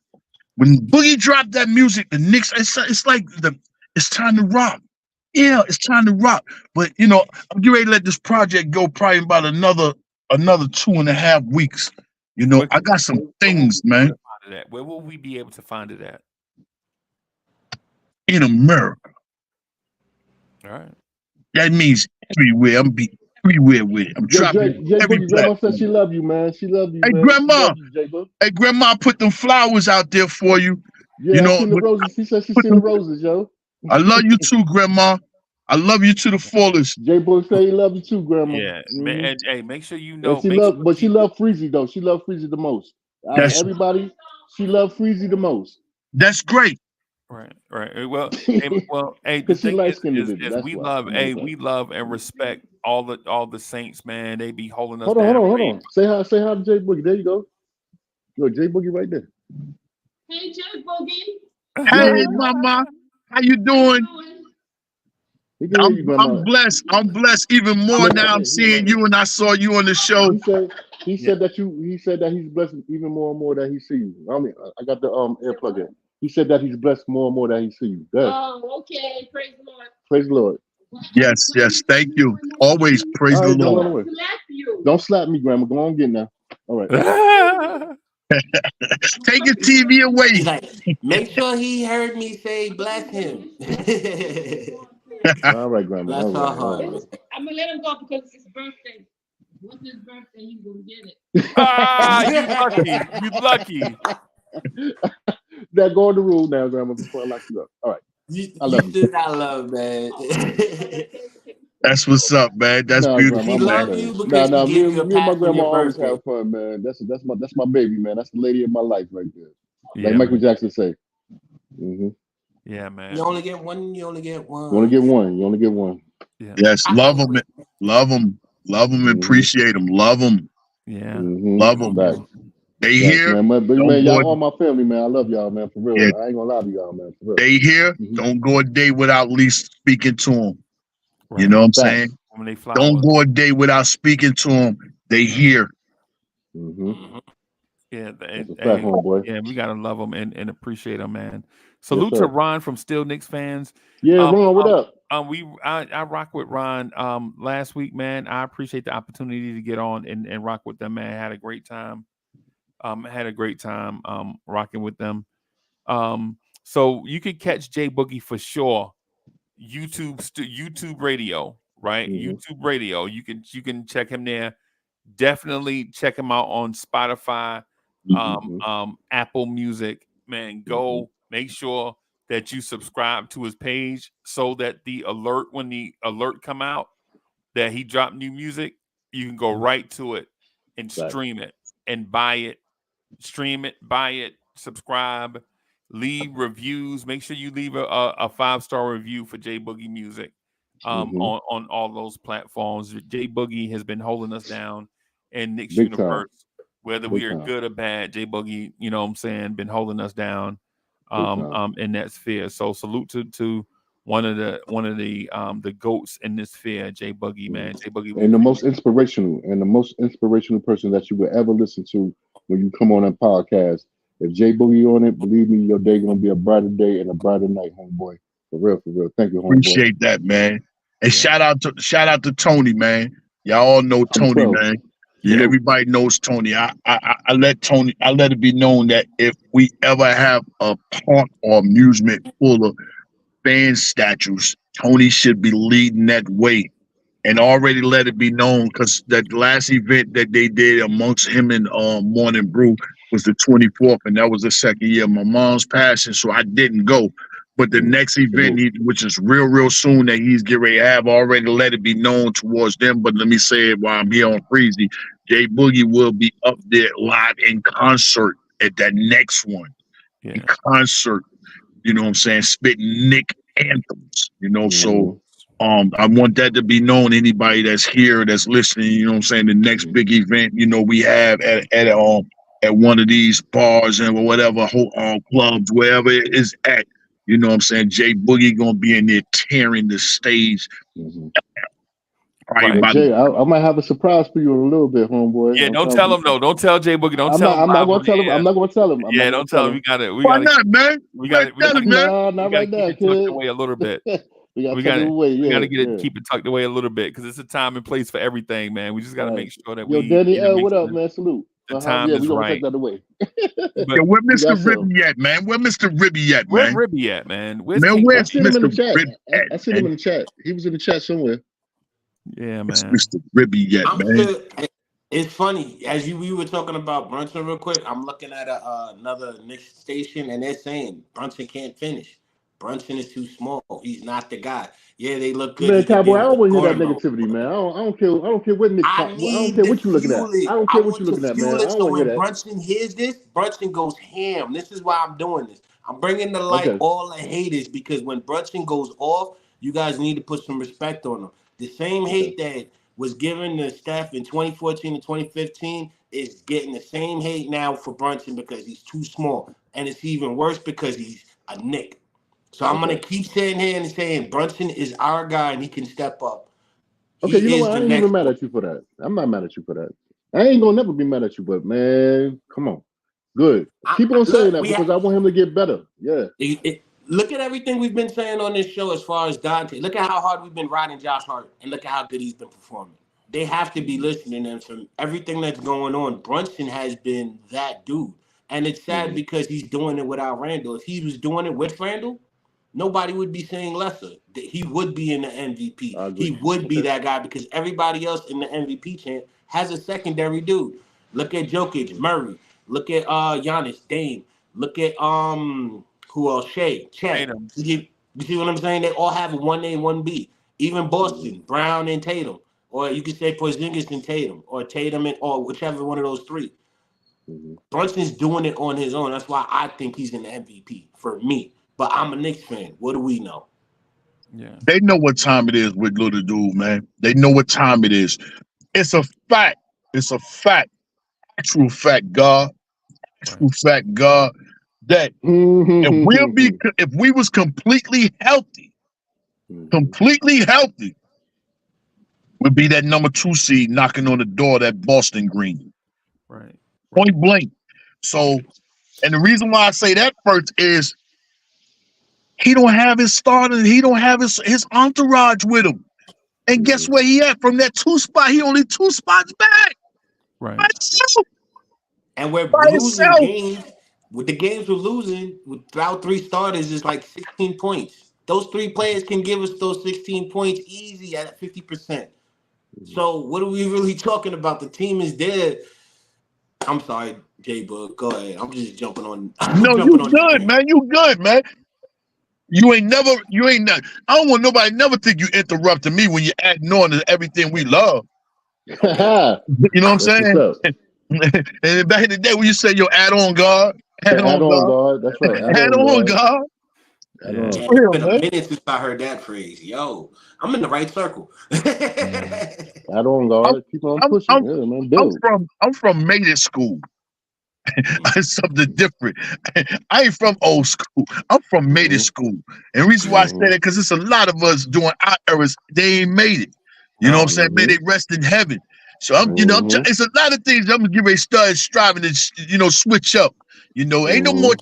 Speaker 11: When Boogie dropped that music, the Knicks, it's like it's time to rock. Yeah, it's time to rock. But I'm getting ready to let this project go probably about another 2.5 weeks. I got some things, man.
Speaker 7: Where will we be able to find it at?
Speaker 11: In America.
Speaker 7: All right.
Speaker 11: That means everywhere. I'm be everywhere with it. I'm dropping every
Speaker 9: Grandma said she love you, man. She love you.
Speaker 11: Hey,
Speaker 9: man.
Speaker 11: Grandma.
Speaker 9: You,
Speaker 11: hey, Grandma, put them flowers out there for you.
Speaker 9: Yeah, I seen the roses. She said she seen the roses, yo.
Speaker 11: I love you too, Grandma. I love you to the fullest.
Speaker 9: J Boy say he love you too, Grandma.
Speaker 7: Yeah, man. And, hey, make sure you know.
Speaker 9: She love Freezy though. She love Freezy the most. Everybody, she love Freezy the most.
Speaker 11: That's great.
Speaker 7: Right. Well, hey, the thing is we love and respect all the Saints, man. They be holding us.
Speaker 9: Hold on. Say hi to J Boogie. There you go. Yo, J Boogie right there.
Speaker 10: Hey, J Boogie.
Speaker 11: Hey, Mama. How you doing? I'm blessed. I'm blessed even more now. I'm seeing you, and I saw you on the show.
Speaker 9: He said that he's blessed even more and more that he see you. I mean, I got the earplug in. He said that he's blessed more and more that he see you. Good.
Speaker 10: Oh, okay. Praise the Lord.
Speaker 9: Praise the Lord.
Speaker 11: Yes. Thank you. Always praise the Lord.
Speaker 9: Don't slap me, Grandma. Go on, get now. All right.
Speaker 11: Take your TV away.
Speaker 8: Like, make sure he heard me say bless him.
Speaker 9: All right, Grandma.
Speaker 10: I'm gonna let him go because it's his birthday. What's his birthday? He's gonna get it.
Speaker 7: You lucky.
Speaker 9: Now go in the room now, Grandma, before I lock you up. All right. I love you.
Speaker 8: You do not love, man.
Speaker 11: That's what's up, man. That's
Speaker 9: Nah, Grandma,
Speaker 11: beautiful,
Speaker 8: We
Speaker 9: I'm
Speaker 11: man.
Speaker 8: love
Speaker 9: okay.
Speaker 8: you
Speaker 9: Nah,
Speaker 8: because we
Speaker 9: nah. Me,
Speaker 8: gave you a
Speaker 9: me and my
Speaker 8: pass on
Speaker 9: grandma
Speaker 8: your
Speaker 9: always
Speaker 8: birthday.
Speaker 9: have fun, man. That's my baby, man. That's the lady in my life right there. Like
Speaker 7: Yeah,
Speaker 9: Michael
Speaker 7: man.
Speaker 9: Jackson say. Mm-hmm.
Speaker 7: Yeah, man.
Speaker 8: You only get one. You only get
Speaker 9: You only
Speaker 8: one.
Speaker 9: get one. You only get one.
Speaker 7: Yeah.
Speaker 11: Yes,
Speaker 8: I
Speaker 11: love
Speaker 8: can't
Speaker 11: them,
Speaker 8: wait.
Speaker 11: love them, love them, and
Speaker 9: Mm-hmm.
Speaker 11: appreciate them. Love them,
Speaker 7: Yeah.
Speaker 9: Mm-hmm.
Speaker 11: love them.
Speaker 9: Facts.
Speaker 11: They
Speaker 9: Facts,
Speaker 11: here.
Speaker 9: man. But
Speaker 11: Don't
Speaker 9: man,
Speaker 11: go.
Speaker 9: y'all all my family, man. I love y'all, man. For
Speaker 11: Yeah,
Speaker 9: real. I ain't gonna lie to y'all, man. For real.
Speaker 11: they here.
Speaker 9: Mm-hmm.
Speaker 11: Don't go a day without at least speaking to them. You
Speaker 7: Right.
Speaker 11: know what I'm
Speaker 9: Facts.
Speaker 11: saying?
Speaker 7: When they
Speaker 11: Don't
Speaker 7: flowers.
Speaker 11: go a day without speaking to them. They here.
Speaker 9: Mm-hmm.
Speaker 7: Yeah,
Speaker 9: That's a fact, homeboy.
Speaker 7: yeah, we gotta love them and appreciate them, man.
Speaker 9: Yes,
Speaker 7: Salute to
Speaker 9: sir.
Speaker 7: Ron from Still Knicks fans.
Speaker 9: Yeah,
Speaker 7: Um,
Speaker 9: Ron, what up?
Speaker 7: I rock with Ron last week, man. I appreciate the opportunity to get on and rock with them, man. Had a great time. Had a great time rocking with them. So you could catch Jay Boogie for sure. YouTube radio, right?
Speaker 9: Mm-hmm.
Speaker 7: YouTube radio. You can check him there. Definitely check him out on Spotify,
Speaker 9: Mm-hmm.
Speaker 7: Apple Music. Man,
Speaker 9: Mm-hmm.
Speaker 7: go make sure that you subscribe to his page so that the alert when the alert come out that he dropped new music, you can go right to it and
Speaker 9: Facts.
Speaker 7: stream it and buy it, stream it, buy it, subscribe, leave reviews. Make sure you leave a 5-star review for J Boogie Music
Speaker 9: Mm-hmm.
Speaker 7: on all those platforms. J Boogie has been holding us down in Knicks
Speaker 9: Big time.
Speaker 7: universe, whether
Speaker 9: Big
Speaker 7: we are
Speaker 9: time.
Speaker 7: good or bad. J Boogie, you know what I'm saying, been holding us down
Speaker 9: Big time.
Speaker 7: in that sphere. So salute to one of the goats in this sphere, J Boogie, man. J Boogie, we
Speaker 9: And the most
Speaker 7: appreciate
Speaker 9: inspirational person that you will ever listen to when you come on a podcast. If Jay Boogie on it, believe me, your day gonna be a brighter day and a brighter night, homeboy. For real, for real. Thank you, homeboy.
Speaker 11: Appreciate that, man. And
Speaker 7: Yeah.
Speaker 11: shout out to Tony, man. Y'all all know
Speaker 9: I'm
Speaker 11: Tony,
Speaker 9: 12.
Speaker 11: man. Yeah,
Speaker 9: Salute.
Speaker 11: everybody knows Tony. I let Tony. I let it be known that if we ever have a park or amusement full of fan statues, Tony should be leading that way. And already let it be known because that last event that they did amongst him and Morning Brew was the 24th, and that was the second year of my mom's passing, so I didn't go. But the next event,
Speaker 9: Salute.
Speaker 11: which is real soon, that he's getting ready to have, already let it be known towards them. But let me say it while I'm here on Freezy, Jay Boogie will be up there live in concert at that next one.
Speaker 7: Yeah.
Speaker 11: In concert, you know what I'm saying, spitting Nick anthems, you know, so I want that to be known. Anybody that's here, that's listening, you know what I'm saying, the next big event, you know, we have at one of these bars and whatever clubs, wherever it is at, you know what I'm saying, Jay Boogie gonna be in there tearing the stage.
Speaker 7: Right.
Speaker 9: Hey, Jay, I might have a surprise for you in a little bit, homeboy.
Speaker 7: Yeah, don't tell him. No, don't tell Jay Boogie. Don't tell him.
Speaker 9: I'm not
Speaker 7: live
Speaker 9: gonna
Speaker 7: on
Speaker 9: tell
Speaker 7: the
Speaker 9: him.
Speaker 7: air.
Speaker 9: I'm not gonna tell him. I'm
Speaker 7: Yeah,
Speaker 9: not
Speaker 7: don't
Speaker 9: gonna
Speaker 7: tell him.
Speaker 11: Why not, man?
Speaker 7: We got to
Speaker 11: Tell him, man.
Speaker 9: Nah, not right now,
Speaker 7: keep it tucked
Speaker 9: kid.
Speaker 7: away a little bit.
Speaker 9: We gotta
Speaker 7: We
Speaker 9: tuck
Speaker 7: got
Speaker 9: it
Speaker 7: to
Speaker 9: away. Yeah,
Speaker 7: keep it tucked away a little bit because it's a time and place for everything, man. We just got to
Speaker 9: Right.
Speaker 7: make sure that
Speaker 9: Yo,
Speaker 7: we
Speaker 9: Danny
Speaker 7: you know,
Speaker 9: L,
Speaker 7: make
Speaker 9: what
Speaker 7: sure
Speaker 9: up, man? Salute.
Speaker 7: the time
Speaker 9: Yeah,
Speaker 7: is
Speaker 9: we gonna
Speaker 7: right.
Speaker 9: take that away.
Speaker 7: But
Speaker 11: Yo, where
Speaker 9: We
Speaker 11: Mr.
Speaker 9: got some.
Speaker 11: Ribby at, man? Where Mr. Ribby at,
Speaker 7: where
Speaker 11: man?
Speaker 7: Ribby at, man? Where's
Speaker 11: Man,
Speaker 7: King?
Speaker 9: I
Speaker 11: where's
Speaker 9: seen him in the
Speaker 11: Mr.
Speaker 9: chat.
Speaker 11: Ribby at,
Speaker 9: I seen him
Speaker 11: man?
Speaker 9: in the chat. He was in the chat somewhere.
Speaker 7: Yeah,
Speaker 11: Where's
Speaker 7: man.
Speaker 11: Mr. Ribby at,
Speaker 8: I'm
Speaker 11: man?
Speaker 8: still. It's funny as we were talking about Brunson real quick. I'm looking at another Knicks station, and they're saying Brunson can't finish. Brunson is too small. He's not the guy. Yeah, they look good.
Speaker 9: Man,
Speaker 8: He could be
Speaker 9: Cowboy, I
Speaker 8: a
Speaker 9: don't want to hear that
Speaker 8: scoring role.
Speaker 9: negativity, man. I don't care. I don't care what Nick. I
Speaker 8: I
Speaker 9: don't
Speaker 8: need
Speaker 9: care
Speaker 8: to
Speaker 9: what you looking at.
Speaker 8: fuel it.
Speaker 9: I don't
Speaker 8: I
Speaker 9: care what you
Speaker 8: want to
Speaker 9: looking at, man.
Speaker 8: fuel
Speaker 9: I
Speaker 8: it
Speaker 9: don't
Speaker 8: so
Speaker 9: want to hear
Speaker 8: when
Speaker 9: that.
Speaker 8: Brunson hears this, Brunson goes ham. This is why I'm doing this. I'm bringing to light
Speaker 9: Okay.
Speaker 8: all the haters because when Brunson goes off, you guys need to put some respect on him. The same hate that was given to Steph in 2014 and 2015 is getting the same hate now for Brunson because he's too small. And it's even worse because he's a Knick. So I'm going to keep sitting here and saying Brunson is our guy and he can step up.
Speaker 9: Okay, you know
Speaker 8: He is
Speaker 9: what? I
Speaker 8: the
Speaker 9: ain't even
Speaker 8: next
Speaker 9: mad
Speaker 8: one.
Speaker 9: at you for that. I'm not mad at you for that. I ain't gonna never be mad at you, but man, come on. Good. Keep on saying that because I want him to get better. Yeah.
Speaker 8: Look at everything we've been saying on this show as far as Dante. Look at how hard we've been riding Josh Hart, and look at how good he's been performing. They have to be listening, and from everything that's going on, Brunson has been that dude. And it's sad because he's doing it without Randall. If he was doing it with Randall, nobody would be saying lesser. He would be in the MVP. He would be that guy because everybody else in the MVP chant has a secondary dude. Look at Jokic, Murray. Look at Giannis, Dame. Look at who else? Chet.
Speaker 7: Tatum.
Speaker 8: You see what I'm saying? They all have a 1A, 1B. Even Boston, Brown and Tatum, or you could say Porzingis and Tatum, or Tatum and or whichever one of those three. Brunson's doing it on his own. That's why I think he's an MVP for me. But I'm a Knicks fan. What do we know?
Speaker 7: Yeah.
Speaker 11: They know what time it is with little dude, man. They know what time it is. It's a fact. It's a fact. Actual fact, God. Actual fact, God. That if we was completely healthy, would be that number 2 seed knocking on the door of that Boston Green.
Speaker 7: Right.
Speaker 11: Point blank. So, and the reason why I say that first is he don't have his starters. He don't have his entourage with him. And guess where he at? From that 2 spot, he only 2 spots back.
Speaker 7: Right.
Speaker 11: By himself.
Speaker 8: And we're
Speaker 11: By
Speaker 8: losing
Speaker 11: himself.
Speaker 8: games. With the games we're losing, without 3 starters, it's like 16 points. Those 3 players can give us those 16 points easy at 50%. So what are we really talking about? The team is dead. I'm sorry, J-Bug. Go ahead. I'm just jumping on.
Speaker 11: No, you good, man. You good, man. You ain't never. I don't want nobody never think you interrupting me when you're adding on to everything we love. You know what I'm saying? And back in the day when you say, yo, add on, God. Add on, God.
Speaker 9: That's right.
Speaker 11: Add on, God.
Speaker 8: It's been a minute since I heard that phrase. Yo, I'm in the right circle.
Speaker 9: Add on, God. Keep on pushing. Man,
Speaker 11: I'm from Mated School. It's something different. I ain't from old school. I'm from Mated School. And the reason why I say that, because it's a lot of us doing our eras, they ain't made it. You know what I'm saying? May they rest in heaven. So it's a lot of things I'm gonna get ready to start striving to, switch up. Ain't no more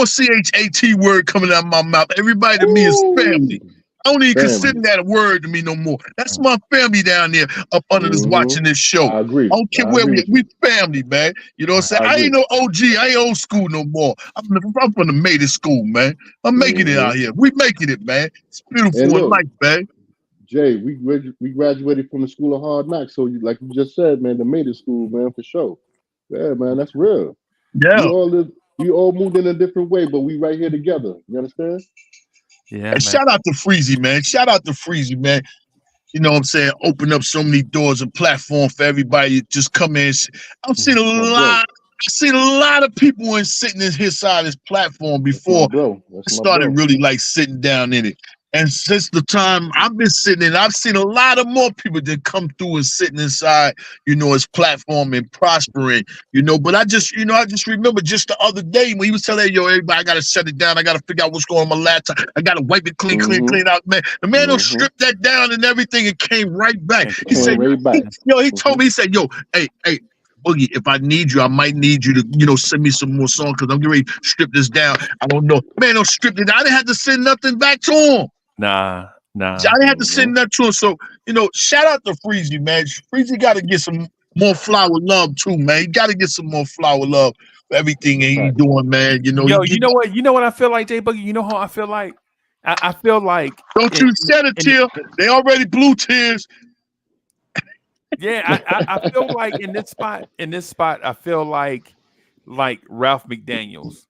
Speaker 11: CHAT word coming out of my mouth. Everybody to me is family. I don't even consider that a word to me no more. That's my family down there up under this watching this show. I
Speaker 9: agree.
Speaker 11: I don't care where we family, man. You know what I'm saying? I ain't no OG. I ain't old school no more. I'm from the Mated School, man. I'm making it out here. We making it, man. It's beautiful in life, man.
Speaker 9: Jay, we graduated from the School of Hard Knocks. So, like you just said, man, the Mated School, man, for sure. Yeah, man, that's real.
Speaker 11: Yeah.
Speaker 9: We all moved in a different way, but we right here together. You understand?
Speaker 11: Yeah. And shout out to Freezy, man. Shout out to Freezy, man. You know what I'm saying? Open up so many doors and platform for everybody to just come in. I've seen a lot of people sitting in his side of his platform before I started really like sitting down in it. And since the time I've been sitting in, I've seen a lot of more people that come through and sitting inside, his platform and prospering, But I just remember just the other day when he was telling, everybody, I got to shut it down. I got to figure out what's going on my laptop. I got to wipe it clean out, man. The man don't strip that down and everything and came right back. He said, he told me, he said, hey, Boogie, if I need you, I might need you to, send me some more songs because I'm getting ready to strip this down. I don't know. Man, don't strip it down. I didn't have to send nothing back to him.
Speaker 7: Nah.
Speaker 11: I didn't have to send that to him. So, shout out to Freezy, man. Freezy got to get some more flower love too, man. He got to get some more flower love for everything he's doing, man. You know
Speaker 7: what? You know what I feel like, J Boogie? You know how I feel like? I feel like
Speaker 11: don't you shed a tear. They already blew tears.
Speaker 7: Yeah, I feel like in this spot, I feel like Ralph McDaniels,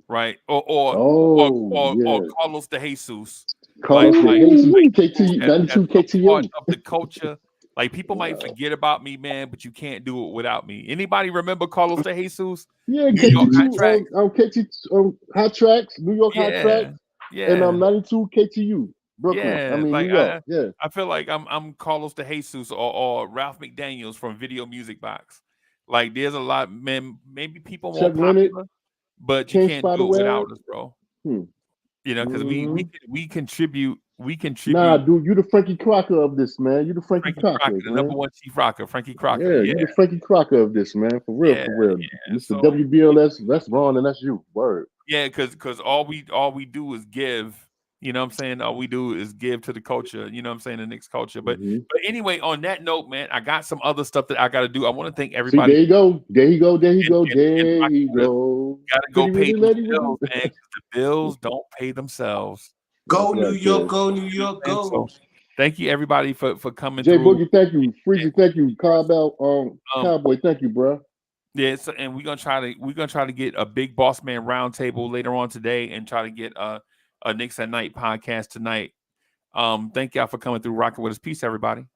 Speaker 7: right? Or Carlos de Jesus.
Speaker 9: Carlos de Jesus, KT, 92 KTU.
Speaker 7: Part of the culture. Like people might forget about me, man, but you can't do it without me. Anybody remember Carlos de Jesus?
Speaker 9: Yeah, KT2, Hot Tracks, New York Hot Tracks, and 92 KTU. Brooklyn.
Speaker 7: Yeah,
Speaker 9: New York.
Speaker 7: I feel like I'm Carlos de Jesus or Ralph McDaniels from Video Music Box. Like there's a lot, man. Maybe people more popular, but you can't do it without us, bro. Because we contribute.
Speaker 9: Nah, dude, you the Frankie Crocker of this, man. You the Frankie Crocker,
Speaker 7: the number one chief rocker, Frankie Crocker.
Speaker 9: Yeah, you the Frankie Crocker of this, man. For real, for real. Mr. WBLS, that's Ron, and that's you. Word.
Speaker 7: Yeah, because all we do is give. You know what I'm saying? All we do is give to the culture, you know what I'm saying, the Knicks culture. But anyway, on that note, man, I got some other stuff that I got to do. I want to thank everybody.
Speaker 9: See, there you go.
Speaker 7: Gotta go pay the bills, man, because the bills don't pay themselves.
Speaker 8: Go New York, go New York, go.
Speaker 7: So, thank you, everybody, for coming
Speaker 9: Jay
Speaker 7: through.
Speaker 9: Boogie, thank you. Freezy, thank you. Cowboy, thank you, bro.
Speaker 7: Yeah, so, and we're gonna try to get a big boss man roundtable later on today, and try to get a Knicks at Night podcast tonight. Thank y'all for coming through, rocking with us. Peace, everybody.